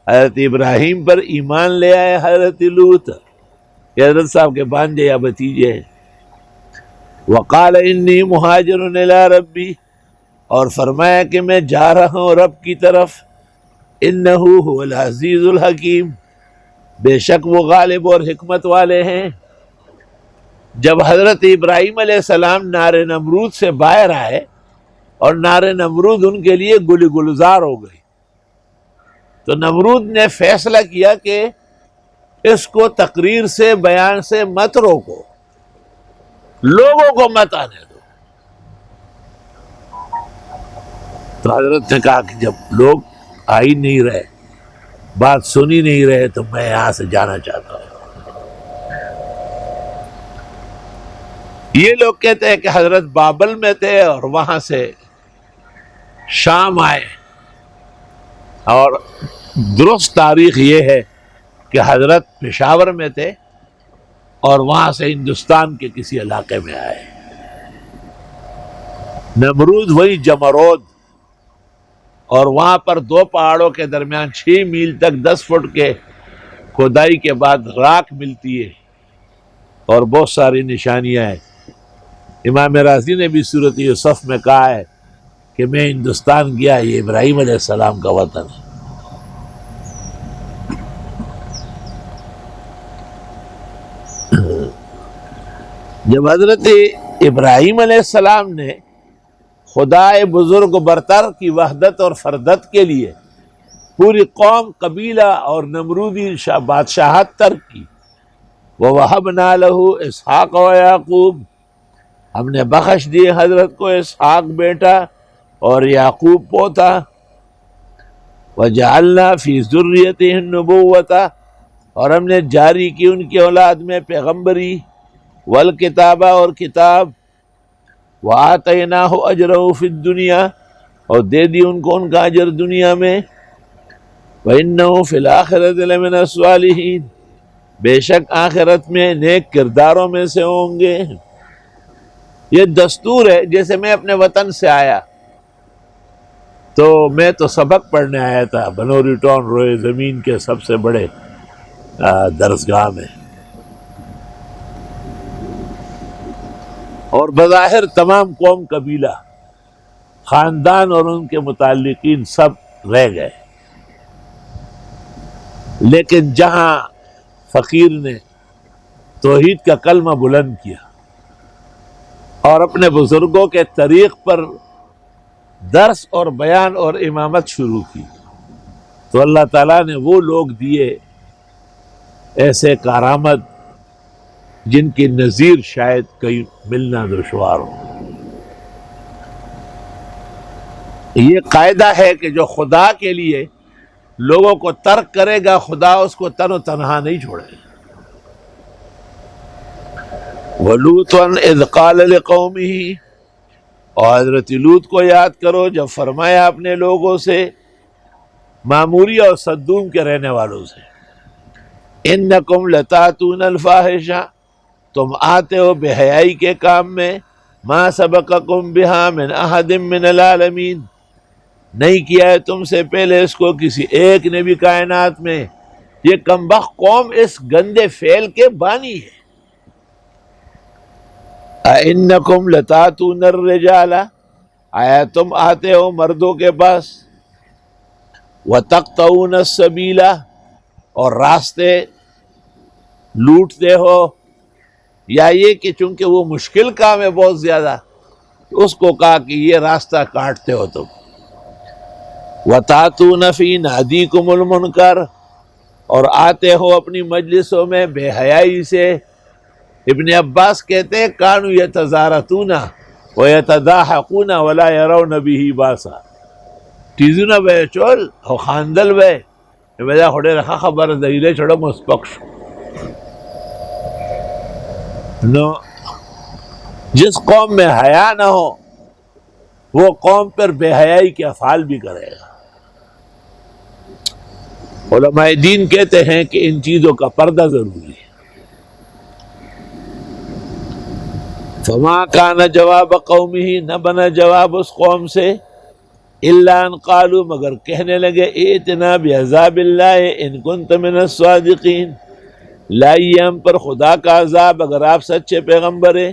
حضرت ابراہیم پر ایمان لے آئے حضرت لوط، یہ حضرت صاحب کے بانجے یا بھتیجے ہیں. وَقَالَ إِنِّي مُهَاجِرٌ إِلَىٰ رَبِّي، اور فرمایا کہ میں جا رہا ہوں رب کی طرف. إِنَّهُ هُوَ الْعَزِيزُ الْحَكِيمُ، بے شک وہ غالب اور حکمت والے ہیں. جب حضرت ابراہیم علیہ السلام نار نمرود سے باہر آئے اور نار نمرود ان کے لیے گل گلزار ہو گئی، تو نمرود نے فیصلہ کیا کہ اس کو تقریر سے، بیان سے مت روکو، لوگوں کو مت آنے دو. تو حضرت نے کہا کہ جب لوگ آ ہی نہیں رہے، بات سنی نہیں رہے، تو میں یہاں سے جانا چاہتا ہوں. یہ لوگ کہتے ہیں کہ حضرت بابل میں تھے اور وہاں سے شام آئے، اور درست تاریخ یہ ہے کہ حضرت پشاور میں تھے اور وہاں سے ہندوستان کے کسی علاقے میں آئے. نمرود وہی جمرود، اور وہاں پر دو پہاڑوں کے درمیان 6 میل تک 10 فٹ کے کھدائی کے بعد راکھ ملتی ہے اور بہت ساری نشانیاں ہیں. امام رازی نے بھی سورۃ یوسف میں کہا ہے کہ میں ہندوستان گیا، یہ ابراہیم علیہ السلام کا وطن ہے۔ جب حضرت ابراہیم علیہ السلام نے خدائے بزرگ برتر کی وحدت اور فردت کے لیے پوری قوم، قبیلہ اور نمرودی بادشاہت ترک کی، وَوَهَبْنَا لَهُ اسحاق و یعقوب، ہم نے بخش دیے حضرت کو اسحاق بیٹا اور یعقوب پوتا، وَجَعَلْنَا فِي ذُرِّيَّتِهِ النُّبُوَّةَ، اور ہم نے جاری کی ان کی اولاد میں پیغمبری، والکتابہ اور کتاب، وَآتَيْنَاهُ أَجْرَهُ فِي الدُّنْيَا، اور دے دی ان کو ان کا اجر دنیا میں، وَإِنَّهُ فِي الْآخِرَةِ لَمِنَ الصَّالِحِينَ، بے شک آخرت میں نیک کرداروں میں سے ہوں گے۔ یہ دستور ہے، جیسے میں اپنے وطن سے آیا تو میں تو سبق پڑھنے آیا تھا بنوری ٹاؤن روئے زمین کے سب سے بڑے درسگاہ میں، اور بظاہر تمام قوم، قبیلہ، خاندان اور ان کے متعلقین سب رہ گئے، لیکن جہاں فقیر نے توحید کا کلمہ بلند کیا اور اپنے بزرگوں کے طریق پر درس اور بیان اور امامت شروع کی، تو اللہ تعالیٰ نے وہ لوگ دیے ایسے کارآمد جن کی نظیر شاید کہیں ملنا دشوار ہو۔ یہ قاعدہ ہے کہ جو خدا کے لیے لوگوں کو ترک کرے گا، خدا اس کو تن و تنہا نہیں چھوڑے گا۔ وَلُوطًا إِذْ قَالَ لِقَوْمِهِ، اور حضرت لوط کو یاد کرو جب فرمایا اپنے لوگوں سے، معموری اور صدوم کے رہنے والوں سے، اِنَّكُمْ لَتَأْتُونَ الْفَاحِشَةَ، تم آتے ہو بے حیائی کے کام میں، مَا سَبَقَكُمْ بِهَا مِنْ أَحَدٍ مِّنَ الْعَالَمِينَ، نہیں کیا ہے تم سے پہلے اس کو کسی ایک نے بھی کائنات میں۔ یہ کمبخت قوم اس گندے فعل کے بانی ہے۔ اَإِنَّكُمْ لَتَأْتُونَ الرِّجَالَ، آیا تم آتے ہو مردوں کے پاس، وَتَقْطَعُونَ السَّبِيلَ، اور راستے لوٹتے ہو، یا یہ کہ چونکہ وہ مشکل کام ہے بہت زیادہ، تو اس کو کہا کہ یہ راستہ کاٹتے ہو تم، وَتَأْتُونَ فِي نَادِيكُمُ الْمُنْكَرَ، اور آتے ہو اپنی مجلسوں میں بے حیائی سے۔ ابن عباس کہتے ہیں کانوا یتزارتون ویتضاحکون ولا یرون به باسا، تیزونه به چول او خاندل به بدا خو ډېره خبره ده ایله چړه مسپک شو۔ نو جس قوم میں حیا نہ ہو وہ قوم پر بے حیائی کے افعال بھی کرے گا۔ علماء دین کہتے ہیں کہ ان چیزوں کا پردہ ضروری ہے۔ فما کان جواب قومہ، نہ بنا جواب اس قوم سے، الا ان قالوا، مگر کہنے لگے، ائتنا بعذاب اللہ ان کنت من الصادقین، لائیے ہم پر خدا کا عذاب اگر آپ سچے پیغمبر ہیں۔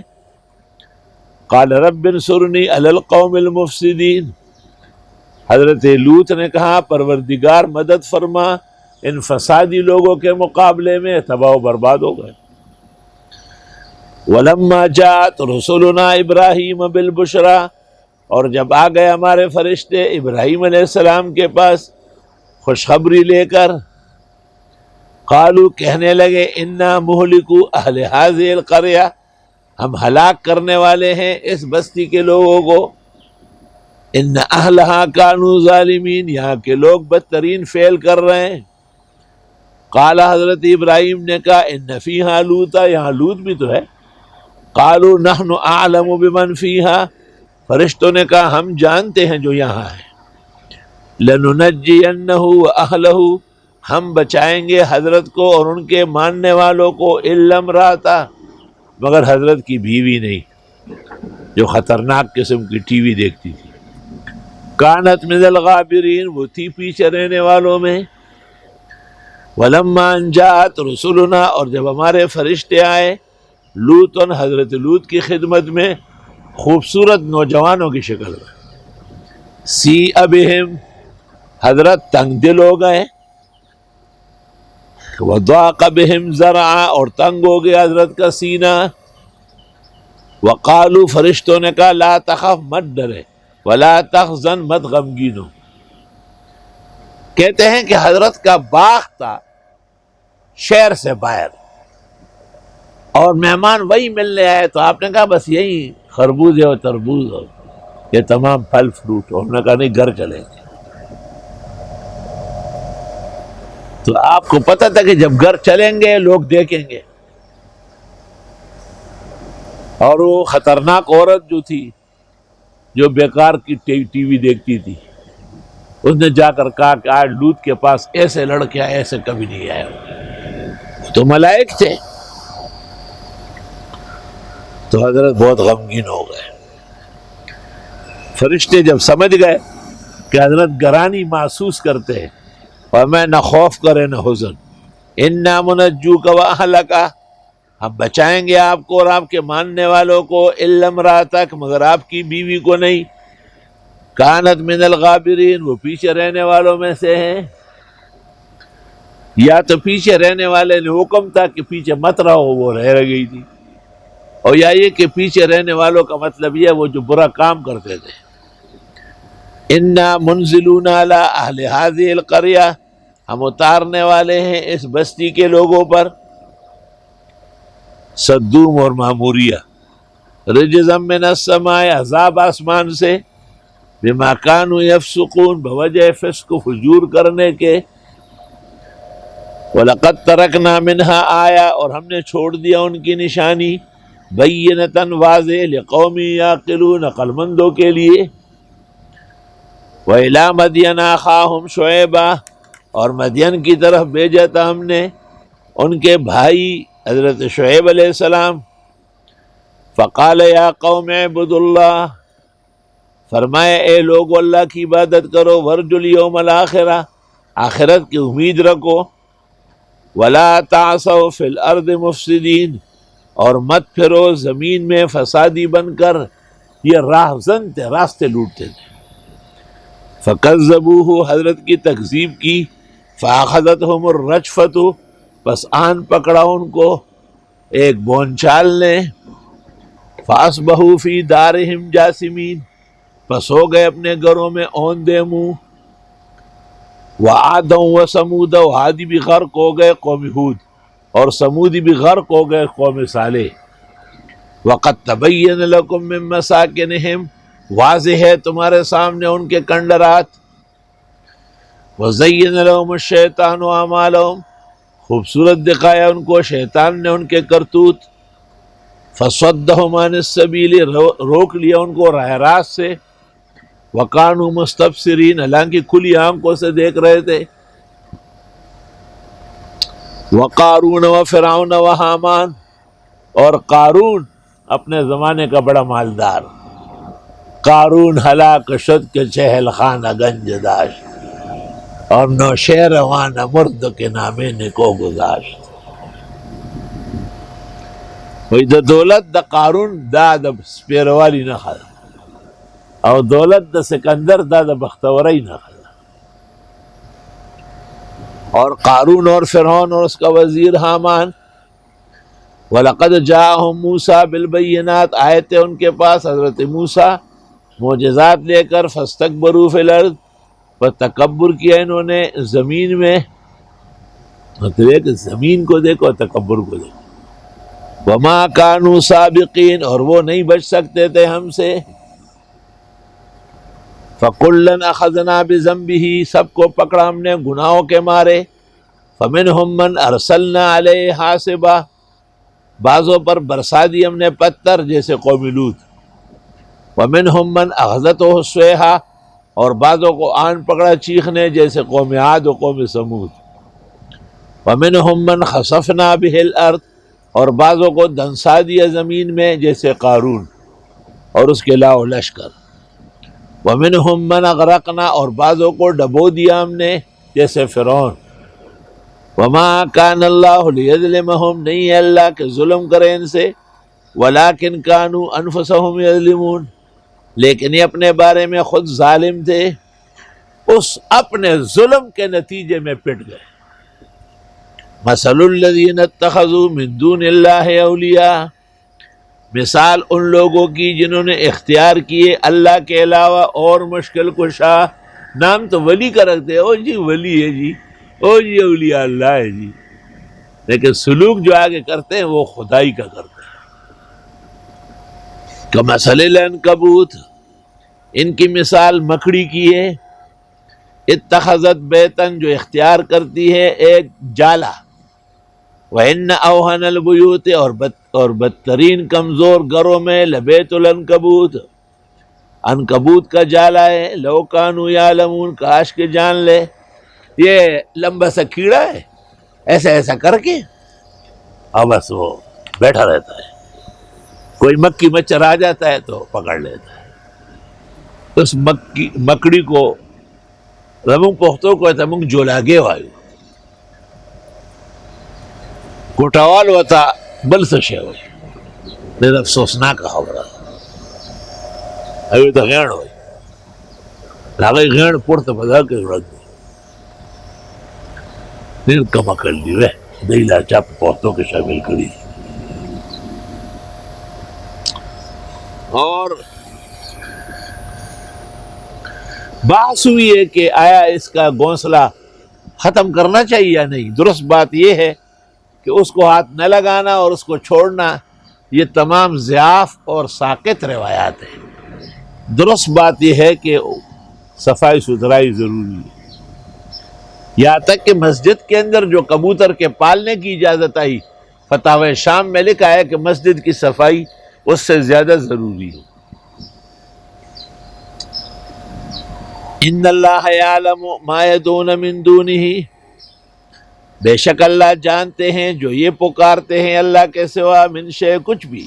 قال رب انصرنی علی القوم المفسدین، حضرت لوط نے کہا پروردگار مدد فرما ان فسادی لوگوں کے مقابلے میں، تباہ و برباد ہو گئے۔ وَلَمَّا جَاءَتْ رُسُلُنَا إِبْرَاهِيمَ بِالْبُشْرَىٰ، اور جب آ گئے ہمارے فرشتے ابراہیم علیہ السلام کے پاس خوشخبری لے کر، قالوا، کہنے لگے، اِنَّا مُهْلِكُو أَهْلِ هَٰذِهِ الْقَرْيَةِ، ہم ہلاک کرنے والے ہیں اس بستی کے لوگوں کو، اِنَّ أَهْلَهَا كَانُوا ظَالِمِينَ، یہاں کے لوگ بدترین فعل کر رہے ہیں۔ قال، حضرت ابراہیم نے کہا، اِنَّ فِيهَا لُوطًا، یہاں لوط بھی تو ہے۔ قالوا نحن اعلم بمن فيها، فرشتوں نے کہا ہم جانتے ہیں جو یہاں ہے۔ لننجینہ واہلہ، ہم بچائیں گے حضرت کو اور ان کے ماننے والوں کو، الا امرأتہ، مگر حضرت کی بیوی نہیں جو خطرناک قسم کی ٹی وی دیکھتی تھی، کانت من الغابرین، وہ تھی پیچھے رہنے والوں میں۔ ولما ان جاءت رسلنا، اور جب ہمارے فرشتے آئے، لوطن، حضرت لوط کی خدمت میں، خوبصورت نوجوانوں کی شکل میں. سی ابہم، حضرت تنگ دل ہو گئے. وضاق بہم ذرعا، اور تنگ ہو گیا حضرت کا سینہ. وقالو، فرشتوں نے کہا لا تخف، مت ڈرے، ولا تحزن، مت غمگین ہو. کہتے ہیں کہ حضرت کا باغ تھا شہر سے باہر، اور مہمان وہی ملنے آئے، تو آپ نے کہا بس یہی خربوزے اور تربوز اور یہ تمام پھل فروٹ. اور انہوں نے کہا نہیں، گھر چلیں گے. تو آپ کو پتہ تھا کہ جب گھر چلیں گے لوگ دیکھیں گے. اور وہ خطرناک عورت جو تھی، جو بیکار کی ٹی وی دیکھتی تھی، اس نے جا کر کہا کہ آج لوط کے پاس ایسے لڑکے آئے ایسے کبھی نہیں آئے. تو ملائک تھے. تو حضرت بہت غمگین ہو گئے. فرشتے جب سمجھ گئے کہ حضرت گرانی محسوس کرتے ہیں، اور میں نہ خوف کرے نہ حزن، انا منجوک واہلک، ہم بچائیں گے آپ کو اور آپ کے ماننے والوں کو، الا امراتک، مگر آپ کی بیوی کو نہیں، کانت من الغابرین، وہ پیچھے رہنے والوں میں سے ہیں. یا تو پیچھے رہنے والے نے حکم تھا کہ پیچھے مت رہو، وہ رہ گئی تھی، اور یا یہ کہ پیچھے رہنے والوں کا مطلب یہ وہ جو برا کام کرتے تھے. انا منزلون علی اہل هذه القریہ، ہم اتارنے والے ہیں اس بستی کے لوگوں پر، صدوم اور معموریہ، رجزا من السماء، عذاب آسمان سے، بما کانوا یفسقون، بوجہ فسق و فجور کرنے کے. وَلَقَدْ تَرَكْنَا مِنْهَا آیَةً، اور ہم نے چھوڑ دیا ان کی نشانی، بَيِّنَةً، واضح، لِقَوْمٍ يَعْقِلُونَ، عقل مندوں کے لیے. وَإِلَىٰ مَدْيَنَ أَخَاهُمْ شُعَيْبًا، اور مدین کی طرف بھیجا تھا ہم نے ان کے بھائی حضرت شعیب علیہ السلام. فَقَالَ يَا قَوْمِ اعْبُدُوا اللَّهَ، فرمائے اے لوگو اللہ کی عبادت کرو، وَارْجُوا الْيَوْمَ الْآخِرَةَ، آخرت کی امید رکھو، وَلَا تَعْثَوْا فِي الْأَرْضِ مُفْسِدِينَ، اور مت پھرو زمین میں فسادی بن کر. یہ راہزن تھے، راستے لوٹتے تھے. فَكَذَّبُوهُ، حضرت کی تکذیب کی. فَأَخَذَتْهُمُ الرَّجْفَةُ، پس آن پکڑا ان کو ایک بونچال نے. فَأَصْبَحُوا فِي دَارِهِمْ جَاثِمِينَ، پس ہو گئے اپنے گھروں میں اوندے منہ. وَعَادًا وَثَمُودَ، عادی بھی غرق ہو گئے قوم ہود، اور سمودی بھی غرق ہو گئے قوم صالح. وَقَدْ تَبَيَّنَ لَكُم مِّن مَّسَاكِنِهِمْ، واضح ہے تمہارے سامنے ان کے کنڈرات. وَزَيَّنَ لَهُمُ الشَّيْطَانُ أَعْمَالَهُمْ، خوبصورت دکھایا ان کو شیطان نے ان کے کرتوت. فَصَدَّهُمْ عَنِ السَّبِيلِ، روک لیا ان کو راہ راست سے. وَكَانُوا مُسْتَبْصِرِينَ، حالانکہ کھلی آنکھوں سے دیکھ رہے تھے. وَقَارُونَ وَفِرْعَوْنَ وَحَامَانَ، اور قارون اپنے زمانے کا بڑا مالدار. قارون ہلاک شد کے چہل خانہ گنج داشت، اور نوشیروان مرد کے نامے نکو گذاشت. وی دا دولت دا قارون دا دا سپیروالی نہ خدا، اور دولت دا سکندر دا دا بختوری نہ خدا. اور قارون اور فرعون اور اس کا وزیر حامان. وَلَقَدْ جَاءَهُم مُوسَىٰ بِالْبَيِّنَاتِ، آئے تھے ان کے پاس حضرت موسیٰ معجزات لے کر. فَاسْتَكْبَرُوا فِي الْأَرْضِ، پر تکبر کیا انہوں نے زمین میں. مطلب ہے کہ زمین کو دیکھو، تکبر کو دیکھو. وَمَا كَانُوا سَابِقِينَ، اور وہ نہیں بچ سکتے تھے ہم سے. فَكُلًّا أَخَذْنَا بِذَنبِهِ، سب کو پکڑا ہم نے گناہوں کے مارے. فَمِنْهُمْ مَنْ أَرْسَلْنَا عَلَيْهِ حَاصِبًا، بعضوں پر برسا دی ہم نے پتھر جیسے قوم لوط. وَمِنْهُمْ مَنْ أَخَذَتْهُ الصَّيْحَةُ، اور بعضوں کو آن پکڑا چیخنے جیسے قوم عاد و قوم ثمود. وَمِنْهُمْ مَنْ خَسَفْنَا بِهِ الْأَرْضَ، اور بعضوں کو دنسا دیا زمین میں جیسے قارون اور اس کے لاؤ لشکر. وَمِنْهُمْ مَنْ أَغْرَقْنَا، اور بعضوں کو ڈبو دیا ہم نے جیسے فرعون. وَمَا كَانَ اللَّهُ لِيَظْلِمَهُمْ، نہیں ہے اللہ کہ ظلم کرے ان سے. وَلَٰكِنْ كَانُوا أَنفُسَهُمْ يَظْلِمُونَ، لیکن یہ اپنے بارے میں خود ظالم تھے، اس اپنے ظلم کے نتیجے میں پٹ گئے۔ مَثَلُ الَّذِينَ اتَّخَذُوا مِن دُونِ اللَّهِ أَوْلِيَاءَ، مثال ان لوگوں کی جنہوں نے اختیار کیے اللہ کے علاوہ اور مشکل کشا۔ نام تو ولی کا رکھتے ہیں، او جی ولی ہے جی، او جی اولیاء اللہ ہے جی، لیکن سلوک جو آگے کرتے ہیں وہ خدائی کا کرتے ہیں۔ کمثل العنکبوت، ان کی مثال مکڑی کی ہے، اتخذت بیتن، جو اختیار کرتی ہے ایک جالا، وَإِنَّ أَوْهَنَ الْبُيُوتِ، اور بدترین کمزور گھروں میں لبیت العنکبوت، عنکبوت کا جالا ہے، لو کانوا یعلمون، کاش کے جان لے۔ یہ لمبا سا کیڑا ہے، ایسا ایسا کر کے اور بس وہ بیٹھا رہتا ہے، کوئی مکھی مچھر آ جاتا ہے تو پکڑ لیتا ہے۔ اس مکڑی کو رمنگ پختوں کو تمنگ جولاگے وایو کوٹاوال ہوتا بل سشے ہوئی، لیکن افسوسناک خبر ہے ابھی تو غیڑ ہوئی لاغی غیڑ پورتا بدا کے رد دی نیل کما کر دی وے دیلا چاپ پختوں کے شامل کری۔ اور بحث ہوئی ہے کہ آیا اس کا گھونسلہ ختم کرنا چاہیے یا نہیں۔ درست بات یہ ہے کہ اس کو ہاتھ نہ لگانا اور اس کو چھوڑنا، یہ تمام ضعاف اور ساقط روایات ہیں۔ درست بات یہ ہے کہ صفائی ستھرائی ضروری ہے، یہاں تک کہ مسجد کے اندر جو کبوتر کے پالنے کی اجازت آئی، فتاوی شام میں لکھا ہے کہ مسجد کی صفائی اس سے زیادہ ضروری ہے۔ ان اللہ یعلم ما یدعون من دونہ، بے شک اللہ جانتے ہیں جو یہ پکارتے ہیں اللہ کے سوا، من شے کچھ بھی،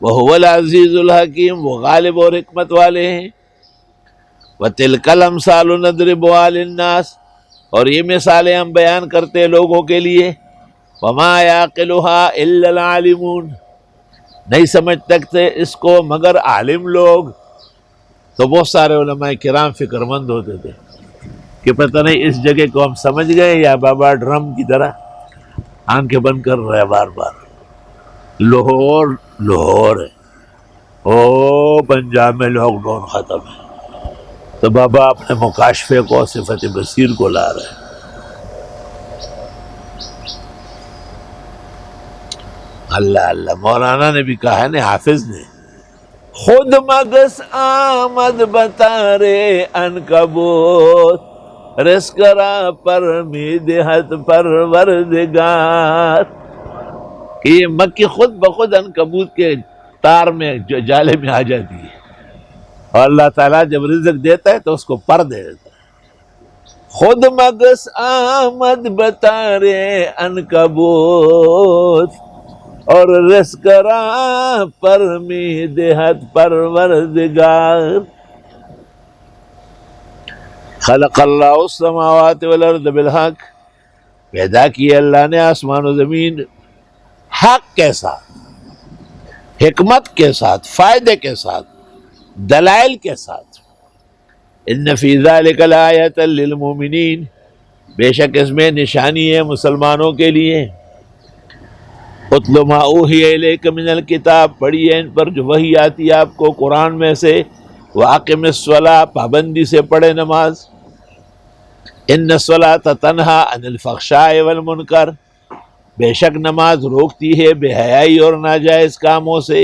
وَهُوَ الْعَزِيزُ الْحَكِيمُ، وہ غالب اور حکمت والے ہیں۔ وَتِلْكَ الْأَمْثَالُ نَضْرِبُهَا لِلنَّاسِ، اور یہ مثالیں ہم بیان کرتے ہیں لوگوں کے لیے، وَمَا يَعْقِلُهَا إِلَّا الْعَالِمُونَ، نہیں سمجھ سکتے اس کو مگر عالم لوگ۔ تو بہت سارے علماء کرام فکر مند ہوتے تھے کہ پتہ نہیں اس جگہ کو ہم سمجھ گئے یا بابا ڈرم کی طرح آنکھیں بند کر رہے بار بار، لاہور لاہور ہے، او پنجاب میں لاک ڈاؤن ختم ہے، تو بابا اپنے مکاشفے کو صفت بصیر کو لا رہے ہیں۔ اللہ اللہ، مولانا نے بھی کہا ہے نا، حافظ نے، خود مگس آمد بتارے عنکبوت، رزق را پر میدہت پروردگار، کہ یہ مکھی خود بخود عنکبوت کے تار میں جالے میں آ جاتی ہے، اور اللہ تعالیٰ جب رزق دیتا ہے تو اس کو پر دے دیتا ہے۔ خود مگس آمد بتارے عنکبوت، اور رزق را پر میدہت پروردگار۔ خلق اللہ السماوات والارض بالحق، پیدا کیے اللہ نے آسمان و زمین حق کے ساتھ، حکمت کے ساتھ، فائدے کے ساتھ، دلائل کے ساتھ۔ ان فی ذلک لآیۃ للمؤمنین، بے شک اس میں نشانی ہے مسلمانوں کے لیے۔ اتل ما اوحی الیک من الکتاب، پڑھیے ان پر جو وحی آتی ہے آپ کو قرآن میں سے، واقم الصلاۃ، پابندی سے پڑھے نماز، ان الصلاۃ تنہی عن الفحشاء والمنکر، بے شک نماز روکتی ہے بے حیائی اور ناجائز کاموں سے،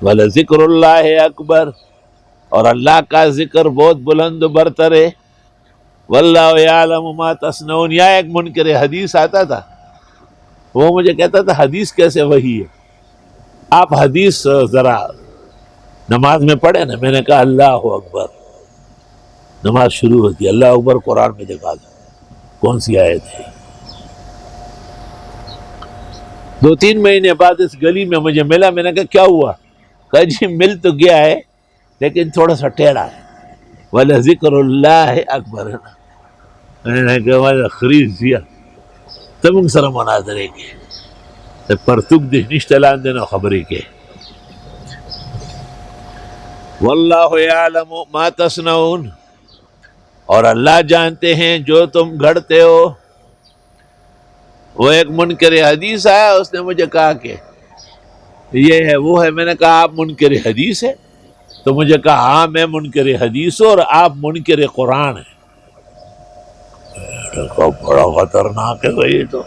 وَلَذِكْرُ اللَّهِ اکبر، اور اللہ کا ذکر بہت بلند و برتر ہے، وَاللَّهُ يَعْلَمُ مَا تَصْنَعُونَ۔ یا ایک منکر حدیث آتا تھا، وہ مجھے کہتا تھا حدیث کیسے وحی ہے، آپ حدیث ذرا نماز میں پڑھیں نا۔ میں نے کہا اللہ اکبر، نماز شروع ہوتی ہے، اللہ اکبر قرآن میں دکھا دو کون سی آیت ہے۔ 2-3 مہینے بعد اس گلی میں مجھے ملا، میں نے کہا کیا ہوا؟ کہا جی مل تو گیا ہے لیکن تھوڑا سا ٹیڑھا ہے، وَلَذِكْرُ اللَّهِ اکبر۔ میں نے کہا خرید دیا تم سر مناظرے کے، پرتک دش نشتلان دینا خبری کے واللہ یعلم ما تصنعون، اور اللہ جانتے ہیں جو تم گھڑتے ہو۔ وہ ایک منکر حدیث آیا، اس نے مجھے کہا کہ یہ ہے وہ ہے، میں نے کہا آپ منکر حدیث ہے؟ تو مجھے کہا ہاں میں منکر حدیث ہوں اور آپ منکر قرآن ہیں۔ میں نے کہا بڑا خطرناک ہے یہ تو۔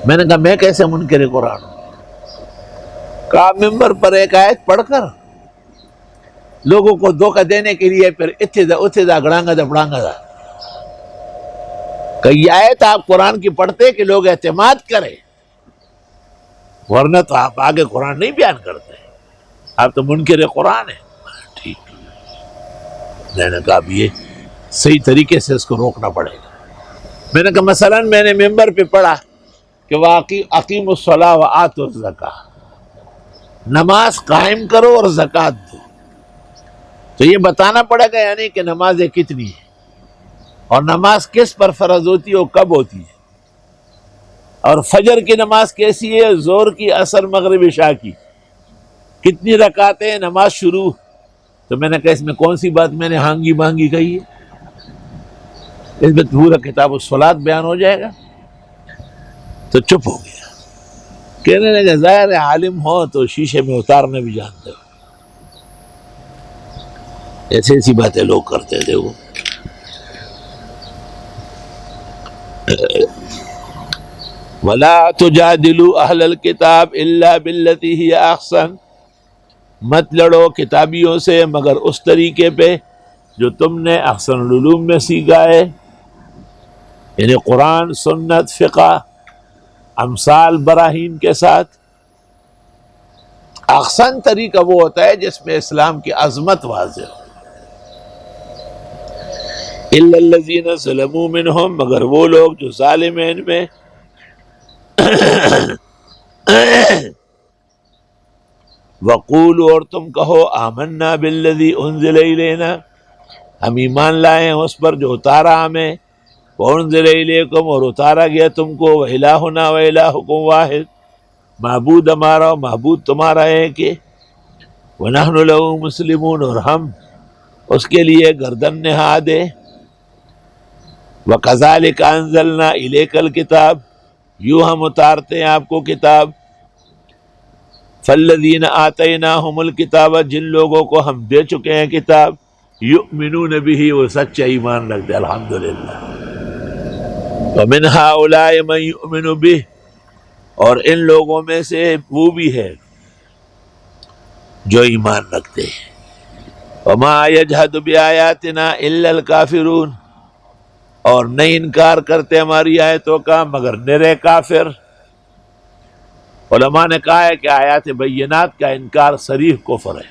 میں نے کہا میں کیسے منکر قرآن ہوں؟ کہا ممبر پر ایک آیت پڑھ کر لوگوں کو دھوکہ دینے کے لیے پھر اتھے دا گڑانگا دا بڑانگا دا، کہ یہ آیت آپ قرآن کی پڑھتے کہ لوگ اعتماد کریں، ورنہ تو آپ آگے قرآن نہیں بیان کرتے، آپ تو منکر قرآن ہیں۔ ٹھیک، میں نے کہا اب یہ صحیح طریقے سے اس کو روکنا پڑے گا۔ میں نے کہا مثلاً میں نے ممبر پہ پڑھا کہ اقیم الصلاۃ وآتوا الزکاۃ، نماز قائم کرو اور زکوٰۃ دو، تو یہ بتانا پڑے گا یعنی کہ نمازیں کتنی ہیں اور نماز کس پر فرض ہوتی ہے اور کب ہوتی ہے، اور فجر کی نماز کیسی ہے، ظہر کی، عصر، مغرب، عشاء کی کتنی رکعتیں ہیں، نماز شروع۔ تو میں نے کہا اس میں کون سی بات میں نے ہانگی مانگی کہی ہے؟ اس میں پورا کتاب الصلاۃ بیان ہو جائے گا۔ تو چپ ہو گیا، کہنے لگے ظاہر ہے عالم ہو تو شیشے میں اتارنے بھی جانتے ہو۔ ایسی ایسی باتیں لوگ کرتے تھے وہ۔ وَلَا تُجَادِلُوا أَهْلَ الْكِتَابِ إِلَّا بِالَّتِي هِيَ أَحْسَنُ، مت لڑو کتابیوں سے مگر اس طریقے پہ جو تم نے احسن العلوم میں سیکھا ہے، یعنی قرآن، سنت، فقہ، امثال، براہین کے ساتھ۔ احسن طریقہ وہ ہوتا ہے جس میں اسلام کی عظمت واضح ہو۔ إِلَّا الَّذِينَ ظَلَمُوا مِنْهُمْ، مگر وہ لوگ جو ظالم ہیں ان میں۔ وَقُولُوا، اور تم کہو، آمنا بالذی انزل الینا، ہم ایمان لائے ہیں اس پر جو اتارا ہمیں، وانزل الیکم، اور اتارا گیا تم کو، وإلہنا وإلہکم واحد، معبود ہمارا اور معبود تمہارا ہے کہ، ونحن له مسلمون، اور ہم اس کے لیے گردن نہادے۔ وَكَذَلِكَ أَنزَلْنَا إِلَيْكَ الْكِتَابَ، یوں ہم اتارتے ہیں آپ کو کتاب۔ فَالَّذِينَ آتَيْنَاهُمُ الْكِتَابَ، جن لوگوں کو ہم دے چکے ہیں کتاب، يُؤْمِنُونَ بِهِ، وہ سچا ایمان رکھتے، الحمدللہ۔ وَمِنْ هَؤُلَاءِ مَنْ يُؤْمِنُ بِهِ، اور ان لوگوں میں سے وہ بھی ہے جو ایمان رکھتے ہیں۔ وَمَا يَجْحَدُ بِآيَاتِنَا إِلَّا الْكَافِرُونَ، اور نہیں انکار کرتے ہماری آیتوں کا مگر نرے کافر۔ علماء نے کہا ہے کہ آیات بینات کا انکار صریح کفر ہے۔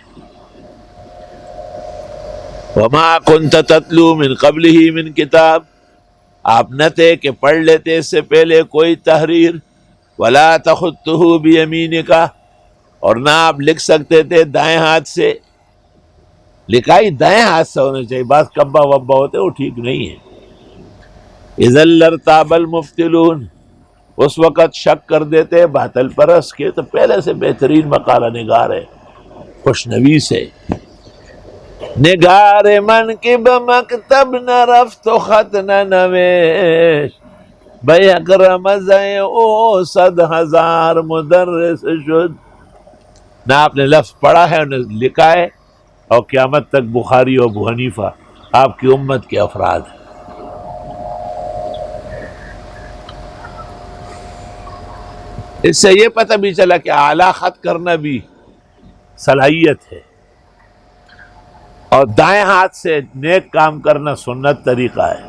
وَمَا كُنْتَ تَتْلُو مِنْ قَبْلِهِ مِنْ کتاب، آپ نہ تھے کہ پڑھ لیتے اس سے پہلے کوئی تحریر، وَلَا تَخُطُّهُ بِيَمِينِكَ، اور نہ آپ لکھ سکتے تھے دائیں ہاتھ سے۔ لکھائی دائیں ہاتھ سے ہونا چاہیے، بعض کبا وبا ہوتے وہ ٹھیک نہیں ہے۔ اِذًا لَارْتَابَ الْمُبْطِلُونَ، اس وقت شک کر دیتے باطل پرست کے، تو پہلے سے بہترین مقالہ نگار ہے، خوش نویس ہے۔ نگار منقب مکتب نہ رفت و خط نہ نویش، بے اکرم زیں او 100,000 مدرس شد۔ نہ آپ نے لفظ پڑھا ہے نہ لکھا ہے، اور قیامت تک بخاری اور ابو حنیفہ آپ کی امت کے افراد ہیں۔ اس سے یہ پتہ بھی چلا کہ اعلیٰ خط کرنا بھی صلاحیت ہے، اور دائیں ہاتھ سے نیک کام کرنا سنت طریقہ ہے۔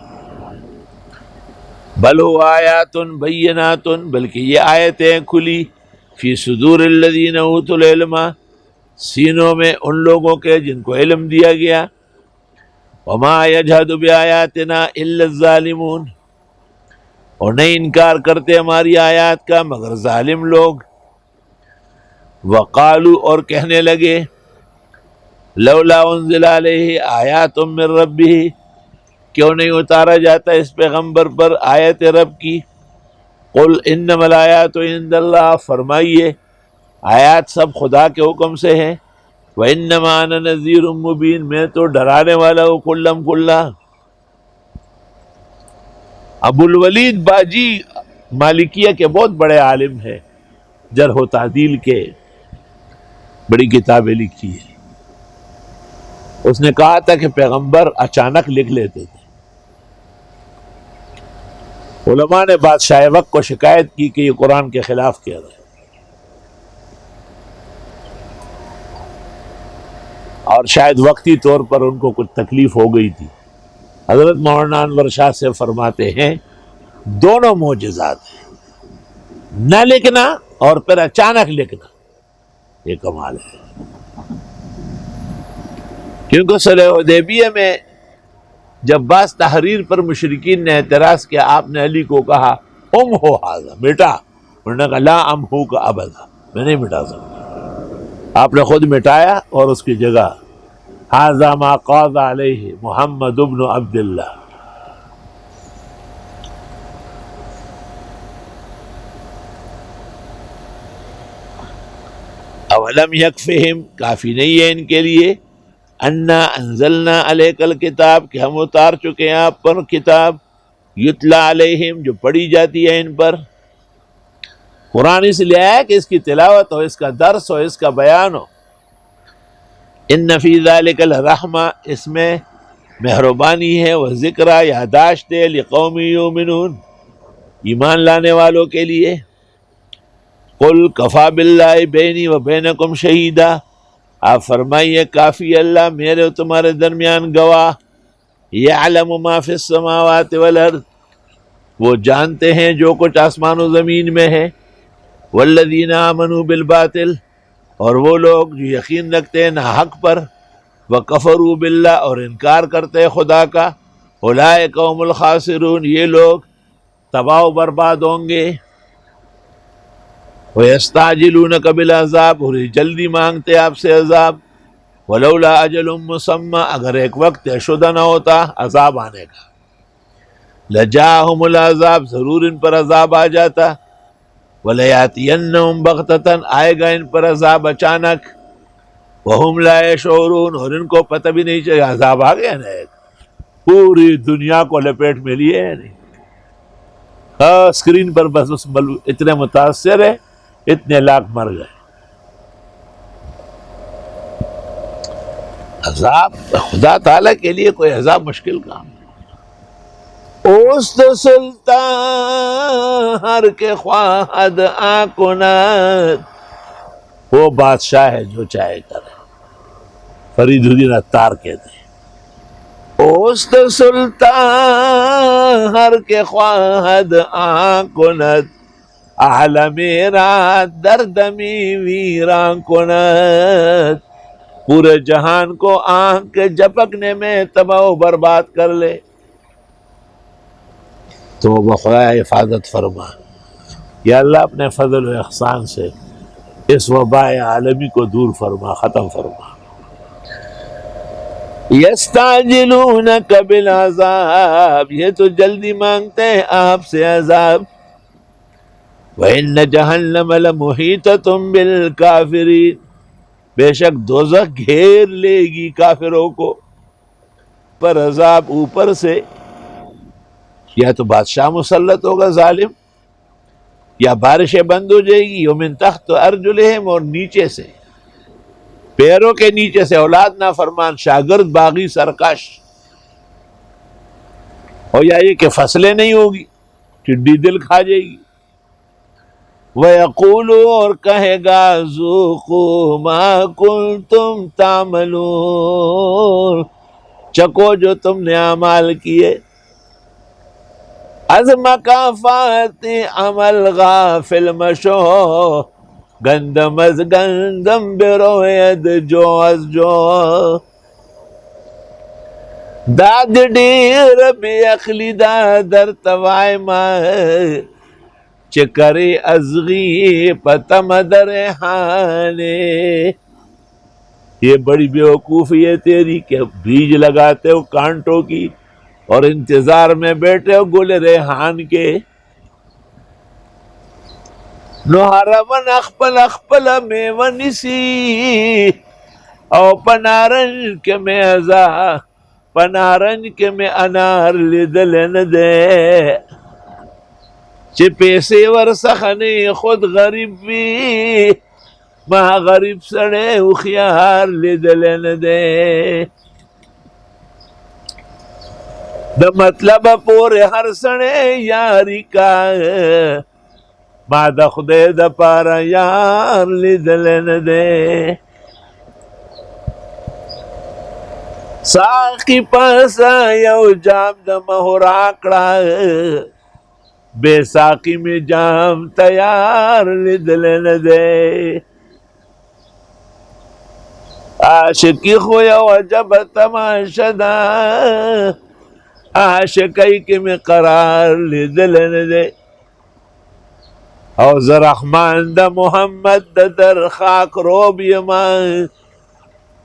بل هو آیات بینات، بلکہ یہ آیتیں کھلی، فی صدور الذین اوتوا العلم، سینوں میں ان لوگوں کے جن کو علم دیا گیا۔ وما یجحد بآیاتنا الا الظالمون، اور نہیں انکار کرتے ہماری آیات کا مگر ظالم لوگ۔ وقالوا، اور کہنے لگے، لولا انزل علیہ آیات من ربہ، کیوں نہیں اتارا جاتا اس پیغمبر پر آیت رب کی۔ قل انما الآیات عند اللہ، فرمائیے آیات سب خدا کے حکم سے ہیں، وانما انا نذیر مبین، میں تو ڈرانے والا ہوں کلم کلا۔ ابو الولید باجی مالکیہ کے بہت بڑے عالم ہیں، جرح و تعدیل کے بڑی کتابیں لکھی ہیں۔ اس نے کہا تھا کہ پیغمبر اچانک لکھ لیتے تھے۔ علماء نے بادشاہ وقت کو شکایت کی کہ یہ قرآن کے خلاف کیا رہا ہے، اور شاید وقتی طور پر ان کو کچھ تکلیف ہو گئی تھی۔ حضرت مولانا انور شاہ سے فرماتے ہیں دونوں معجزات ہیں، نہ لکھنا اور پھر اچانک لکھنا، یہ کمال ہے۔ کیونکہ صلح حدیبیہ میں جب بعض تحریر پر مشرکین نے اعتراض کیا، آپ نے علی کو کہا ام ہو ہاذا، مٹا، انہوں نے کہا لا ام ہو کا ابدا، میں نہیں مٹا سکتا۔ آپ نے خود مٹایا اور اس کی جگہ ہاذا ما قاض علیہ محمد ابن عبداللہ۔ اولم یکفہم، کافی نہیں ہے ان کے لیے، انا انزلنا علیک الکتاب، کہ ہم اتار چکے ہیں آپ پر کتاب، یتلا علیہم، جو پڑھی جاتی ہے ان پر۔ قرآن اس لیے آیا کہ اس کی تلاوت ہو، اس کا درس ہو، اس کا بیان ہو۔ ان فی ذلک الرحمہ، اس میں مہربانی ہے، وہ ذکرہ، یاداشت ہے، لقوم یؤمنون، ایمان لانے والوں کے لیے۔ قل کفا باللہ بینی و بینکم شہیدا، آپ فرمائیے کافی اللہ میرے اور تمہارے درمیان گواہ۔ یعلم ما فی السماوات والارض، وہ جانتے ہیں جو کچھ آسمان و زمین میں ہے۔ والذین آمنوا بالباطل، اور وہ لوگ جو یقین رکھتے ہیں ناحق پر، وکفروا باللہ، اور انکار کرتے ہیں خدا کا، اولئک هم الخاسرون، یہ لوگ تباہ و برباد ہوں گے۔ وَيَسْتَعْجِلُونَكَ بِالْعَذَابِ، اور یہ جلدی مانگتے آپ سے عذاب۔ وَلَوْلَا أَجَلٌ مُّسَمًّى، اگر ایک وقت طے شدہ نہ ہوتا عذاب آنے کا، لَجَاءَهُمُ الْعَذَابُ، ضرور ان پر عذاب آ جاتا۔ وَلَيَأْتِيَنَّهُمْ بَغْتَةً، آئے گا ان پر عذاب اچانک، وَهُمْ لَا يَشْعُرُونَ، اور ان کو پتہ بھی نہیں چلے عذاب آ گیا نا، ایک پوری دنیا کو لپیٹ میں لیے ہے نہیں، ہاں اسکرین پر بس اس اتنے متاثر ہے، اتنے لاکھ مر گئے۔ عذاب خدا تعالیٰ کے لیے کوئی عذاب مشکل کام ہے۔ اوست سلطان ہر کے خواہد آکند، وہ بادشاہ ہے جو چاہے کرے، فرید الدین عطار کہتے ہیں اوست سلطان ہر کے خواہد آکند، اعلی میرا دردمی ویران کند، پورے جہان کو آنکھ کے جھپکنے میں تباہ و برباد کر لے، تو بخدا حفاظت فرما۔ یا اللہ اپنے فضل و احسان سے اس وباء عالمی کو دور فرما، ختم فرما۔ یستعجلونک بالعذاب، یہ تو جلدی مانگتے ہیں آپ سے عذاب۔ وَإِنَّ جَهَنَّمَ لَمُحِيطَةٌ بِالْكَافِرِينَ، بے شک دوزخ گھیر لے گی کافروں کو۔ پر عذاب اوپر سے، یا تو بادشاہ مسلط ہوگا ظالم، یا بارشیں بند ہو جائے گی، ومن تحت ارجلہم، اور نیچے سے، پیروں کے نیچے سے، اولاد نافرمان، شاگرد باغی سرکش، اور یا یہ کہ فصلیں نہیں ہوگی، ٹڈی دل کھا جائے گی۔ وَيَقُولُ، اور کہے گا ذُوقُوا مَا كُنتُمْ تَعْمَلُونَ، چکو جو تم نے اعمال کیے۔ از مکافات عمل غافل مشو، گندم از گندم بروید جو از جو، داد ڈیر بی اخلی دا در توائی ماہ، چکری ازغی پتم در حانے، یہ بڑی بیوقوفی ہے تیری کہ بیج لگاتے ہو کانٹوں کی اور انتظار میں بیٹھے ہو گل ریحان کے۔ نو حرمن اخپل اخپل میونسی او پنارنج کے میں ازا پنارنج کے میں انار لیدل ندے چی پیسے ورسخنی خود غریب بھی ما غریب سڑے اخیار لیدل ندے دا مطلب پورے ہر سڑے یاری کا ما دا خدای دا پارا یار لیدل ندے ساقی پاسا یو جام دا مہراکڑا بے ساقی میں جام تیار لیدل ندے عاشقی خو یو عجب تماشا دا عاشقی کے میں قرار لیدل ندے او زرحمان دا محمد دا در خاک روب یمان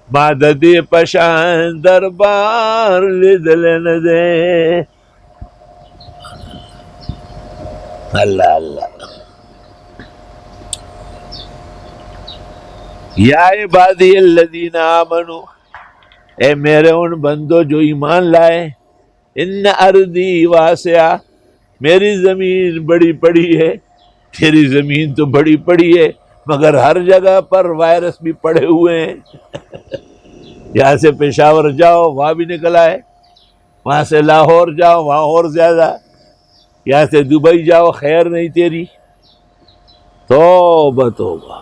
ما دا دی پشان دربار لیدل ندے اللہ اللہ یا عبادی الذین آمنو اے میرے ان بندو جو ایمان لائے ان ارضی واسعہ میری زمین بڑی پڑی ہے تیری زمین تو بڑی پڑی ہے مگر ہر جگہ پر وائرس بھی پڑے ہوئے ہیں یہاں سے پشاور جاؤ وہاں بھی نکل آئے وہاں سے لاہور جاؤ وہاں اور زیادہ یہاں سے دبئی جاؤ خیر نہیں تیری توبہ توبہ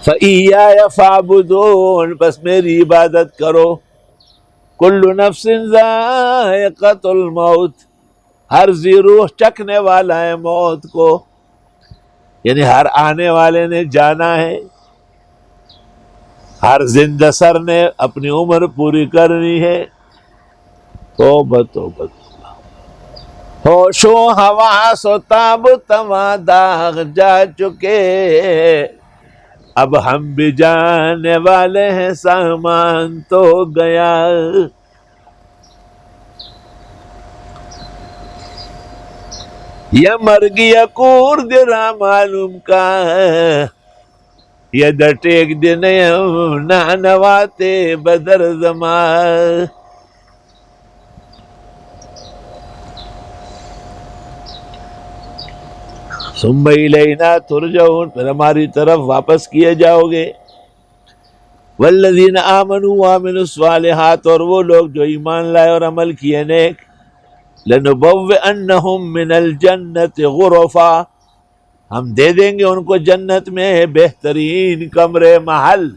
فَإِيَّايَ فَاعْبُدُونَ بس میری عبادت کرو کل نفس ذائقۃ الموت ہر ذی روح چکھنے والا ہے موت کو یعنی ہر آنے والے نے جانا ہے ہر زندہ سر نے اپنی عمر پوری کرنی ہے توبہ توبہ ہوش و حواس و تاب و تواں داغ جا چکے اب ہم بھی جانے والے ہیں سامان تو گیا یا مرگ یا کور درا معلوم کا یا دٹیک دنیم نانواتے بدر زمان ثم الینا ترجعون پھر ہماری طرف واپس کیے جاؤ گے والذین آمنوا وعملوا الصالحات اور وہ لوگ جو ایمان لائے اور عمل کیے نیک لنبوئنہم من الجنت غرفا ہم دے دیں گے ان کو جنت میں بہترین کمرے محل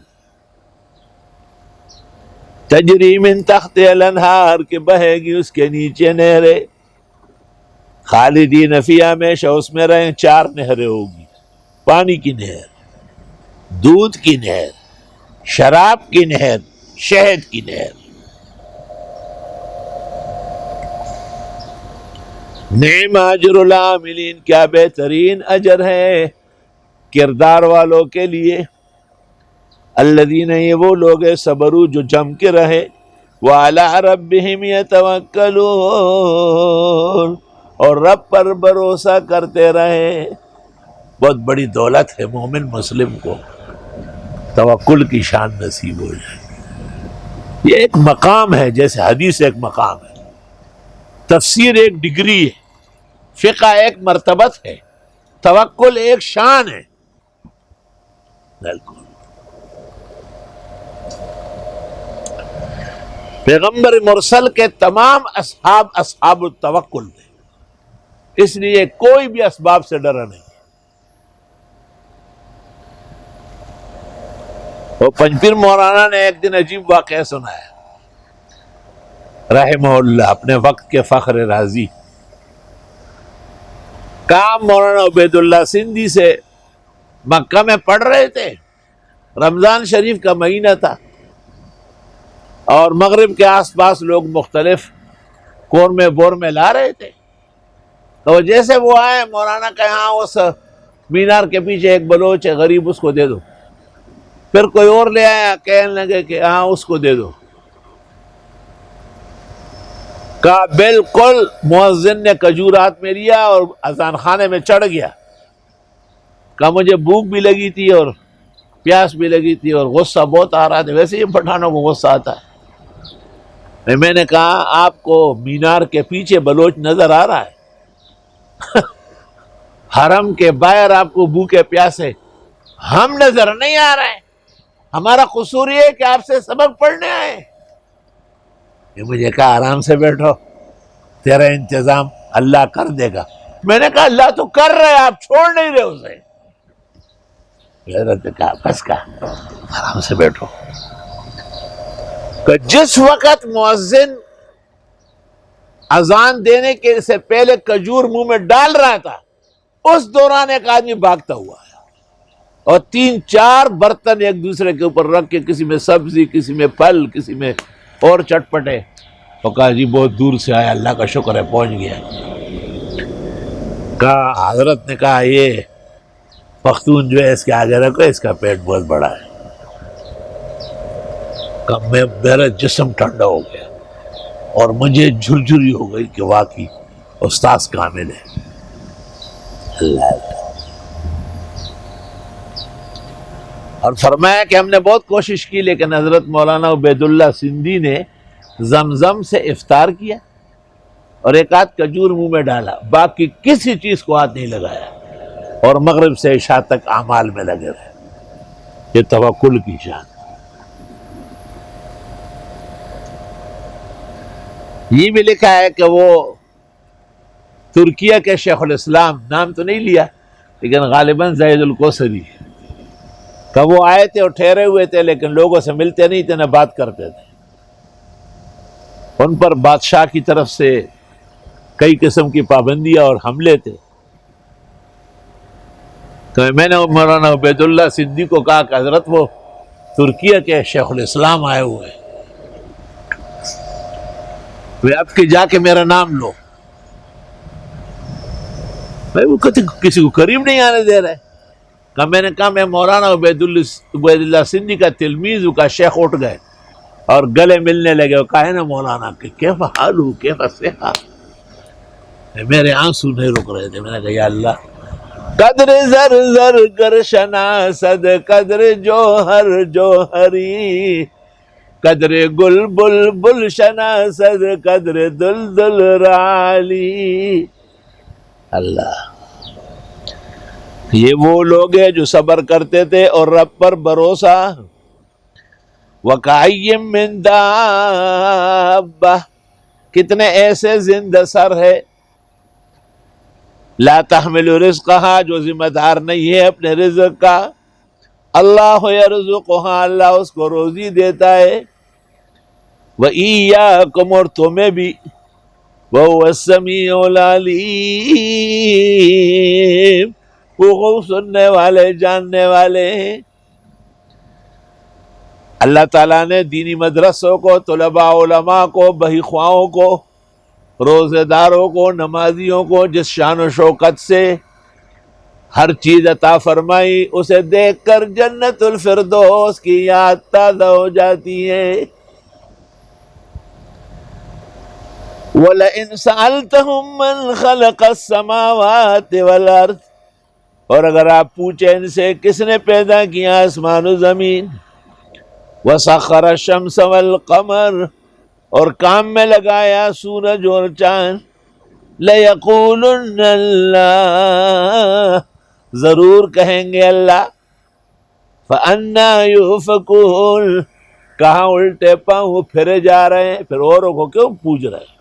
تجری من تحت الانہار کے بہے گی اس کے نیچے نہریں خالدین فیہا ہمیشہ اس میں رہیں 4 نہریں ہوگی پانی کی نہر دودھ کی نہر شراب کی نہر شہد کی نہر نعم اجر العاملین کیا بہترین اجر ہے کردار والوں کے لیے الذین یہ وہ لوگ ہیں صبروا جو جم کے رہے وعلی ربہم یتوکلون اور رب پر بھروسہ کرتے رہے بہت بڑی دولت ہے مومن مسلم کو توکل کی شان نصیب ہو جائے یہ ایک مقام ہے جیسے حدیث ایک مقام ہے تفسیر ایک ڈگری ہے فقہ ایک مرتبت ہے توکل ایک شان ہے بالکل پیغمبر مرسل کے تمام اصحاب التوکل تھے اس لیے کوئی بھی اسباب سے ڈرا نہیں وہ پنجپیر مولانا نے ایک دن عجیب واقعہ سنایا رحمہ اللہ اپنے وقت کے فخر رازی کام مولانا عبید اللہ سندھی سے مکہ میں پڑھ رہے تھے رمضان شریف کا مہینہ تھا اور مغرب کے آس پاس لوگ مختلف قورمے بورمے لا رہے تھے تو جیسے وہ آئے مولانا کہ ہاں اس مینار کے پیچھے ایک بلوچ ہے غریب اس کو دے دو پھر کوئی اور لے آیا کہنے لگے کہ ہاں اس کو دے دو کہا بالکل مؤذن نے کجورات میں لیا اور اذان خانے میں چڑھ گیا کہا مجھے بھوک بھی لگی تھی اور پیاس بھی لگی تھی اور غصہ بہت آ رہا تھا، ویسے ہی پٹھانوں کو غصہ آتا ہے۔ میں نے کہا آپ کو مینار کے پیچھے بلوچ نظر آ رہا ہے؟ حرم کے باہر آپ کو بھوکے پیاسے ہم نظر نہیں آ رہے ہیں، ہمارا قصور یہ ہے کہ آپ سے سبق پڑھنے آئے۔ یہ مجھے کہا آرام سے بیٹھو، تیرا انتظام اللہ کر دے گا۔ میں نے کہا اللہ تو کر رہے، آپ چھوڑ نہیں رہے اسے۔ حضرت نے کہا بس کا آرام سے بیٹھو۔ کہ جس وقت مؤذن اذان دینے کے سے پہلے کھجور منہ میں ڈال رہا تھا، اس دوران ایک آدمی بھاگتا ہوا آیا اور 3-4 برتن ایک دوسرے کے اوپر رکھ کے، کسی میں سبزی، کسی میں پھل، کسی میں اور چٹپٹے، اور کہا جی بہت دور سے آیا، اللہ کا شکر ہے پہنچ گیا۔ کہا حضرت نے کہا یہ پختون جو ہے اس کے آگے رکھو، اس کا پیٹ بہت بڑا ہے۔ کہا میرا جسم ٹھنڈا ہو گیا اور مجھے جھرجھری ہو گئی کہ واقعی استاذ کامل ہے۔ اللہ اور فرمایا کہ ہم نے بہت کوشش کی، لیکن حضرت مولانا عبید اللہ سندھی نے زمزم سے افطار کیا اور ایک آدھ کھجور منہ میں ڈالا، باقی کسی چیز کو ہاتھ نہیں لگایا، اور مغرب سے عشاء تک اعمال میں لگے رہے۔ یہ توکل کی شان۔ یہ بھی لکھا ہے کہ وہ ترکیہ کے شیخ الاسلام، نام تو نہیں لیا لیکن غالباً زید الکوثری، کہ وہ آئے تھے اور ٹھہرے ہوئے تھے لیکن لوگوں سے ملتے نہیں تھے نہ بات کرتے تھے۔ ان پر بادشاہ کی طرف سے کئی قسم کی پابندیاں اور حملے تھے۔ تو میں نے مولانا عبید اللہ سندھی کو کہا کہ حضرت وہ ترکیہ کے شیخ الاسلام آئے ہوئے ہیں، وہ اب کے جا کے میرا نام لو۔ بھائی وہ کسی کو قریب نہیں آنے دے رہے۔ کہ میں نے کہا میں مولانا عبید اللہ سندھی کا تلمیذ ہوں۔ کا شیخ اٹھ گئے اور گلے ملنے لگے، اور کہا ہے نا مولانا کہ کیف حالو کیف صحت، میرے آنسو نہیں رک رہے تھے۔ میں نے کہا یا اللہ، قدر زر زر گر شناسد، قدر جوہر جوہری، قدر گل بل بل شناسد، قدر دل دل رالی۔ اللہ، یہ وہ لوگ ہیں جو صبر کرتے تھے اور رب پر بھروسہ۔ وَكَأَيٍّ مِّن دَابَّةٍ، کتنے ایسے زندہ سر ہے، لا تحمل رزقها، جو ذمہ دار نہیں ہے اپنے رزق کا، اللہ یرزقها، اللہ اس کو روزی دیتا ہے، وَإِيَّاكُمْ، اور تمہیں بھی، وَهُوَ السَّمِيعُ الْعَلِيمُ، وہ خوب سننے والے جاننے والے ہیں۔ اللہ تعالیٰ نے دینی مدرسوں کو، طلباء علماء کو، بہی خواہوں کو، روزے داروں کو، نمازیوں کو جس شان و شوکت سے ہر چیز عطا فرمائی، اسے دیکھ کر جنت الفردوس کی یاد تازہ ہو جاتی ہے۔ وَلَئِنْ سَأَلْتَهُمْ مَنْ خَلَقَ السَّمَاوَاتِ وَالْأَرْضِ، اور اگر آپ پوچھیں ان سے کس نے پیدا کیا آسمان و زمین، وَسَخَّرَ الشَّمْسَ وَالْقَمَرَ، اور کام میں لگایا سورج اور چاند، لَيَقُولُنَّ اللَّهُ، ضرور کہیں گے اللہ۔ فَأَنَّىٰ يُؤْفَكُونَ، کہاں الٹے پاؤں پھرے جا رہے ہیں، پھر اوروں کو کیوں پوچھ رہے ہیں۔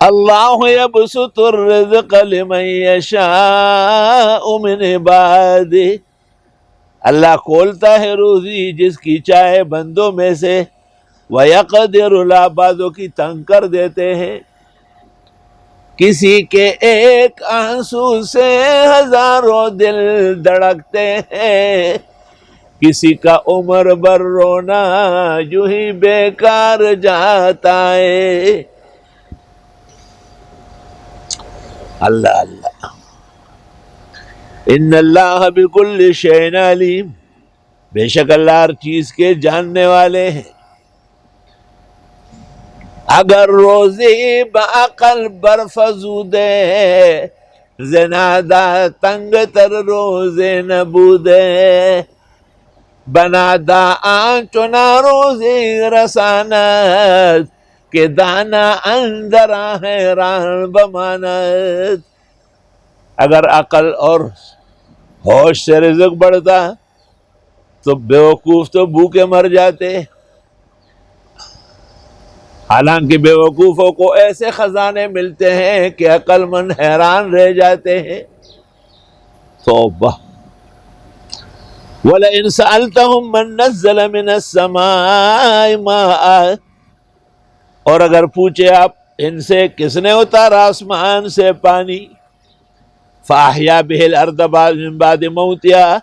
اللہ یبسط الرزق لمن یشاء من عبادہ، اللہ کھولتا ہے روزی جس کی چاہے بندوں میں سے، وَيَقْدِرُ، بعضوں کی تنگ کر دیتے ہیں۔ کسی کے ایک آنسو سے ہزاروں دل دھڑکتے ہیں، کسی کا عمر بھر رونا یوں ہی بیکار جاتا ہے۔ اللہ اللہ، ان اللہ بکل شیء علیم، بے شک اللہ ہر چیز کے جاننے والے ہیں۔ اگر روزی بعقل برفزود ہے زنادا تنگ تر روز نبودے، بنادا آنچنا روزی رسانت، کہ دانا اندرا حیران بمانت۔ اگر عقل اور ہوش سے رزق بڑھتا تو بیوقوف تو بھوکے مر جاتے، حالانکہ بیوقوفوں کو ایسے خزانے ملتے ہیں کہ عقل مند حیران رہ جاتے ہیں۔ توبہ۔ وَلَئِنْ سَأَلْتَهُمْ مَنْ نَزَّلَ مِنَ السَّمَاءِ مَاءً، اور اگر پوچھے آپ ان سے کس نے اتارا آسمان سے پانی، فَأَحْيَا بِهِ الْأَرْضَ مِنْ بَعْدِ مَوْتِهَا،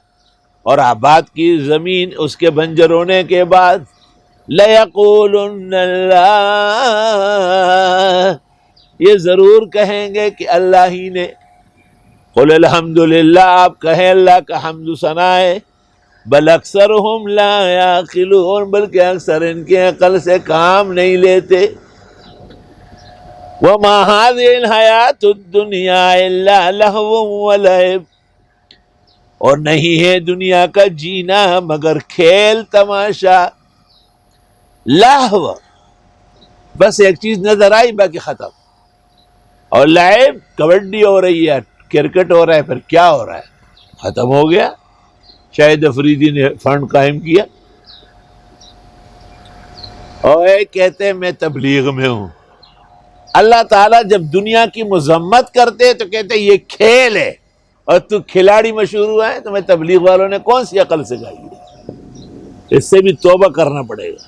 اور آباد کی زمین اس کے بنجر ہونے کے بعد، لَيَقُولُنَّ اللَّهُ، یہ ضرور کہیں گے کہ اللہ ہی نے۔ قُلِ الْحَمْدُلِلَّہ، آپ کہیں اللہ کا حمد و ثنا ہے، بل اکثرهم لا یعقلون، بلکہ اکثر ان کے عقل سے کام نہیں لیتے۔ وَمَا هَذِهِ الْحَيَاةُ الدُّنْيَا إِلَّا لَهْوٌ وَلَعِبٌ، اور نہیں ہے دنیا کا جینا مگر کھیل تماشا، لہو، بس ایک چیز نظر آئی باقی ختم، اور لعب کبڈی ہو رہی ہے، کرکٹ ہو رہا ہے، پھر کیا ہو رہا ہے، ختم ہو گیا۔ شاہد افریدی نے فنڈ قائم کیا اور کہتے ہیں میں تبلیغ میں ہوں۔ اللہ تعالیٰ جب دنیا کی مذمت کرتے تو کہتے یہ کھیل ہے، اور تو کھلاڑی مشہور ہوا ہے، تو میں تبلیغ والوں نے کون سی عقل سکھائی ہے؟ اس سے بھی توبہ کرنا پڑے گا۔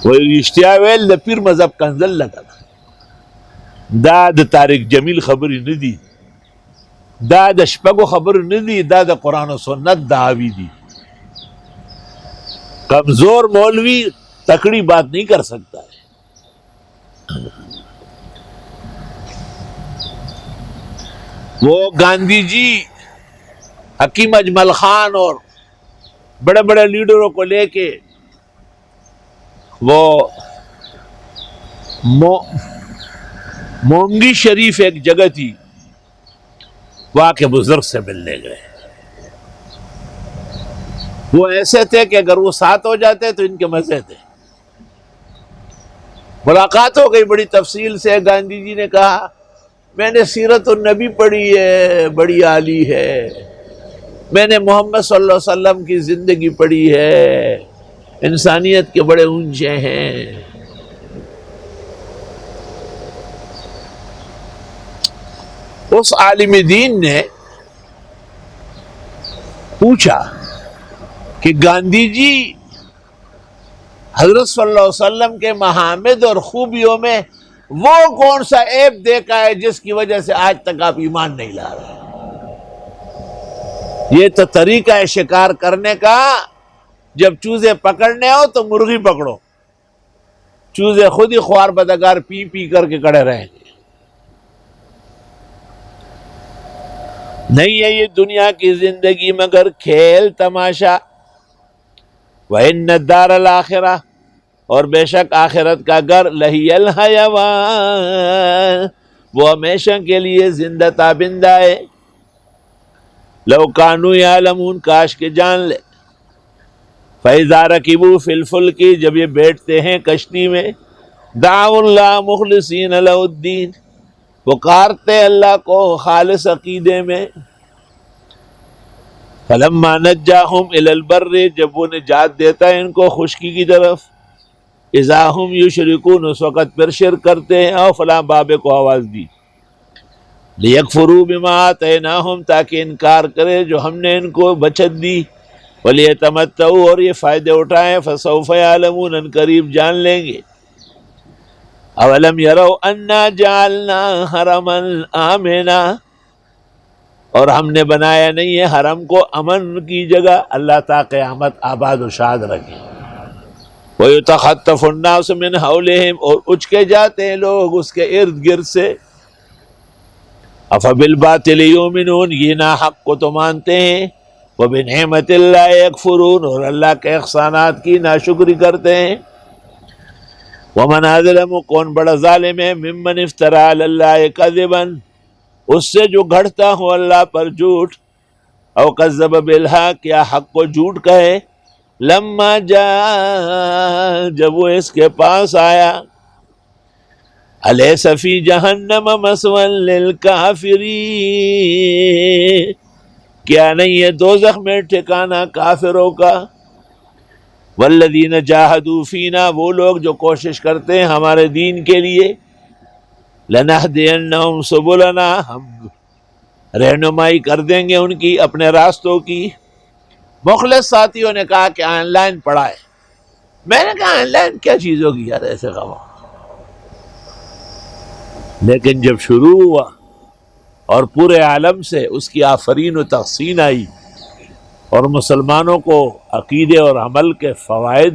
وہ اشتیا ویل دا پیر مذہب کنزل لگا دا د طارق جمیل خبری ندی، دا د شپگو خبر ندی، دا د قرآن و سنت دعوی دی۔ کمزور مولوی تکڑی بات نہیں کر سکتا ہے۔ وہ گاندھی جی، حکیم اجمل خان اور بڑے بڑے لیڈروں کو لے کے وہ مونگی شریف ایک جگہ تھی، وہاں کے بزرگ سے ملنے گئے۔ وہ ایسے تھے کہ اگر وہ ساتھ ہو جاتے تو ان کے مزے تھے۔ ملاقات ہو گئی بڑی تفصیل سے، گاندھی جی نے کہا میں نے سیرت النبی پڑھی ہے، بڑی عالی ہے، میں نے محمد صلی اللہ علیہ وسلم کی زندگی پڑھی ہے، انسانیت کے بڑے اونچے ہیں۔ اس عالم دین نے پوچھا کہ گاندھی جی حضرت صلی اللہ علیہ وسلم کے محامد اور خوبیوں میں وہ کون سا عیب دیکھا ہے جس کی وجہ سے آج تک آپ ایمان نہیں لا رہے؟ یہ تو طریقہ ہے شکار کرنے کا، جب چوزے پکڑنے ہو تو مرغی پکڑو، چوزے خود ہی خوار بدگار پی پی کر کے کڑے رہیں گے۔ نہیں ہے یہ دنیا کی زندگی مگر کھیل تماشا۔ وَإِنَّ الدَّارَ الْآخِرَةَ، اور بے شک آخرت کا گھر، لَهِيَ الْحَيَوَانُ، وہ ہمیشہ کے لیے زندہ تابندہ ہے۔ لَوْ كَانُوا يَعْلَمُونَ، کاش کے جان لے۔ فَإِذَا رَكِبُوا فِي الْفُلْكِ، جب یہ بیٹھتے ہیں کشتی میں، دعوا اللہ مخلصین لہ الدین، پکارتے اللہ کو خالص عقیدے میں۔ فلما نجاہم الی البر، جب وہ نجات دیتا ہے ان کو خشکی کی طرف، اذا ہم یشرکون، اس وقت پھر شرک کرتے ہیں۔ او فلاں بابے کو آواز دی، لیکفروا بما آتیناہم، تاکہ انکار کرے جو ہم نے ان کو بچت دی، ولیتمتعوا، اور یہ فائدے اٹھائیں، فسوف یعلمون، ان قریب جان لیں گے۔ اولم یروا انا جعلنا حرما آمنا، اور ہم نے بنایا نہیں ہے حرم کو امن کی جگہ، اللہ تا قیامت آباد و شاد رکھے۔ وَيُتَخَطَّفُ النَّاسُ مِنْ حَوْلِهِمْ، اور اچکے جاتے ہیں لوگ اس کے ارد گرد سے۔ أَفَبِالْبَاطِلِ يُؤْمِنُونَ، یہ ناحق کو تو مانتے ہیں، وَبِنِعْمَةِ اللَّهِ يَكْفُرُونَ، اور اللہ کے احسانات کی ناشکری کرتے ہیں۔ ومن اظلم، کون بڑا ظالم ہے، ممن افترى علی اللہ کذبا، اس سے جو گھڑتا ہو اللہ پر جھوٹ، او کذب بالحق، یا حق کو جھوٹ کہے، لما جاء، جب وہ اس کے پاس آیا، الیس فی جہنم مثوی للکافرین، کیا نہیں ہے دوزخ میں ٹھکانہ کافروں کا، والذین جاہدوا فینا، وہ لوگ جو کوشش کرتے ہیں ہمارے دین کے لیے، لنہدینہم سبلنا، ہم رہنمائی کر دیں گے ان کی اپنے راستوں کی۔ مخلص ساتھیوں نے کہا کہ آن لائن پڑھائے، میں نے کہا آن لائن کیا چیز ہوگی یار، ایسے کہا، لیکن جب شروع ہوا اور پورے عالم سے اس کی آفرین و تحسین آئی اور مسلمانوں کو عقیدے اور عمل کے فوائد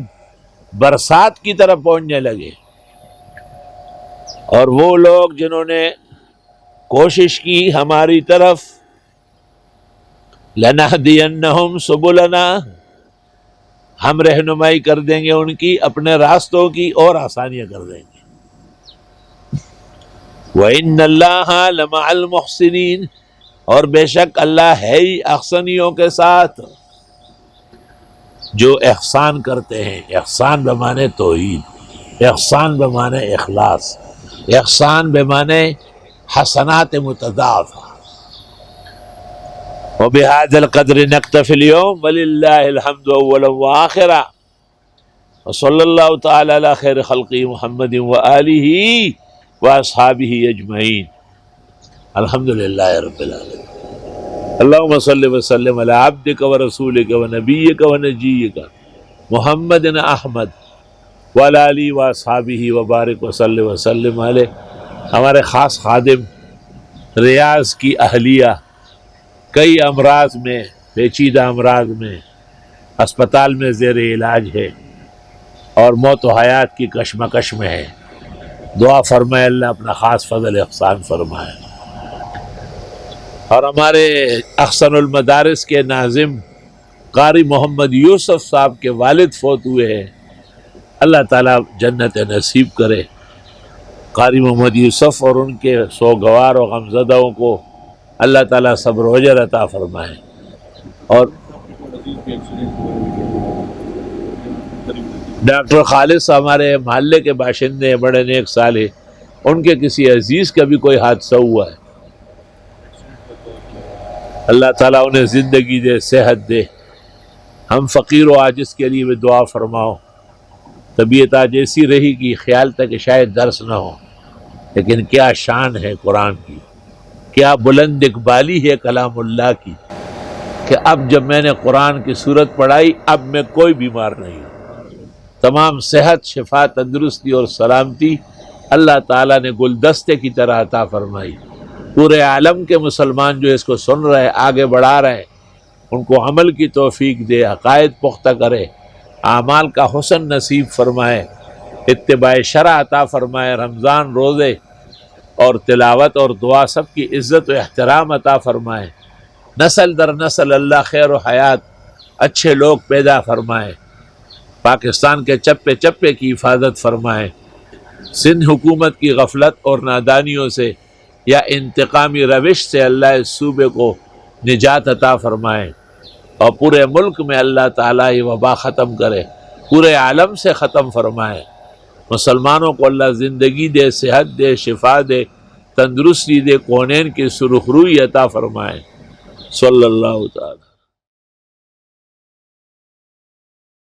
برسات کی طرف پہنچنے لگے، اور وہ لوگ جنہوں نے کوشش کی ہماری طرف، لنہدینہم سبلنا، ہم رہنمائی کر دیں گے ان کی اپنے راستوں کی اور آسانیاں کر دیں گے، وَإِنَّ اللَّهَ لَمَعَ الْمُحْسِنِينَ، اور بے شک اللہ ہے ہی احسنیوں کے ساتھ، جو احسان کرتے ہیں۔ احسان بمانے توحید، احسان بمانے اخلاص، احسان بمانے حسنات متضاعفہ۔ وبهذا القدر نكتفي اليوم ولله الحمد اولا واخرا، وصلى الله تعالى على خير خلقه محمد وآله واصحابه اجمعین، الحمد للہ رب العالمین۔ اللهم صل وسلم على عبدك ورسولك ونبيك ونجيك محمد احمد وعلى آلہ واصحابہ وبارک وسلم علیہ۔ ہمارے خاص خادم ریاض کی اہلیہ کئی امراض میں، پیچیدہ امراض میں اسپتال میں زیر علاج ہے اور موت و حیات کی کشمکش میں ہے، دعا فرمائے اللہ اپنا خاص فضل احسان فرمائے۔ اور ہمارے احسن المدارس کے ناظم قاری محمد یوسف صاحب کے والد فوت ہوئے ہیں، اللہ تعالیٰ جنت نصیب کرے قاری محمد یوسف اور ان کے سوگوار و غمزدوں کو اللہ تعالیٰ صبر و اجر عطا فرمائے۔ اور ڈاکٹر خالد ہمارے محلے کے باشندے ہیں، بڑے نیک صالح، ان کے کسی عزیز کا بھی کوئی حادثہ ہوا ہے، اللہ تعالیٰ انہیں زندگی دے، صحت دے، ہم فقیر و عاجز کے لیے بھی دعا فرماؤ۔ طبیعت آج ایسی رہی کہ خیال تھا کہ شاید درس نہ ہو، لیکن کیا شان ہے قرآن کی، کیا بلند اقبالی ہے کلام اللہ کی، کہ اب جب میں نے قرآن کی سورت پڑھائی اب میں کوئی بیمار نہیں ہوں، تمام صحت، شفا، تندرستی اور سلامتی اللہ تعالیٰ نے گلدستے کی طرح عطا فرمائی۔ پورے عالم کے مسلمان جو اس کو سن رہے، آگے بڑھا رہے، ان کو عمل کی توفیق دے، عقائد پختہ کرے، اعمال کا حسن نصیب فرمائے، اتباع شرع عطا فرمائے، رمضان روزے اور تلاوت اور دعا سب کی عزت و احترام عطا فرمائے، نسل در نسل اللہ خیر و حیات اچھے لوگ پیدا فرمائے، پاکستان کے چپے چپے کی حفاظت فرمائے، سندھ حکومت کی غفلت اور نادانیوں سے یا انتقامی روش سے اللہ اس صوبے کو نجات عطا فرمائے، اور پورے ملک میں اللہ تعالیٰ یہ وبا ختم کرے، پورے عالم سے ختم فرمائے، مسلمانوں کو اللہ زندگی دے، صحت دے، شفا دے، تندرستی دے، کونین کی سرخروئی عطا فرمائے۔ صلی اللہ تعالیٰ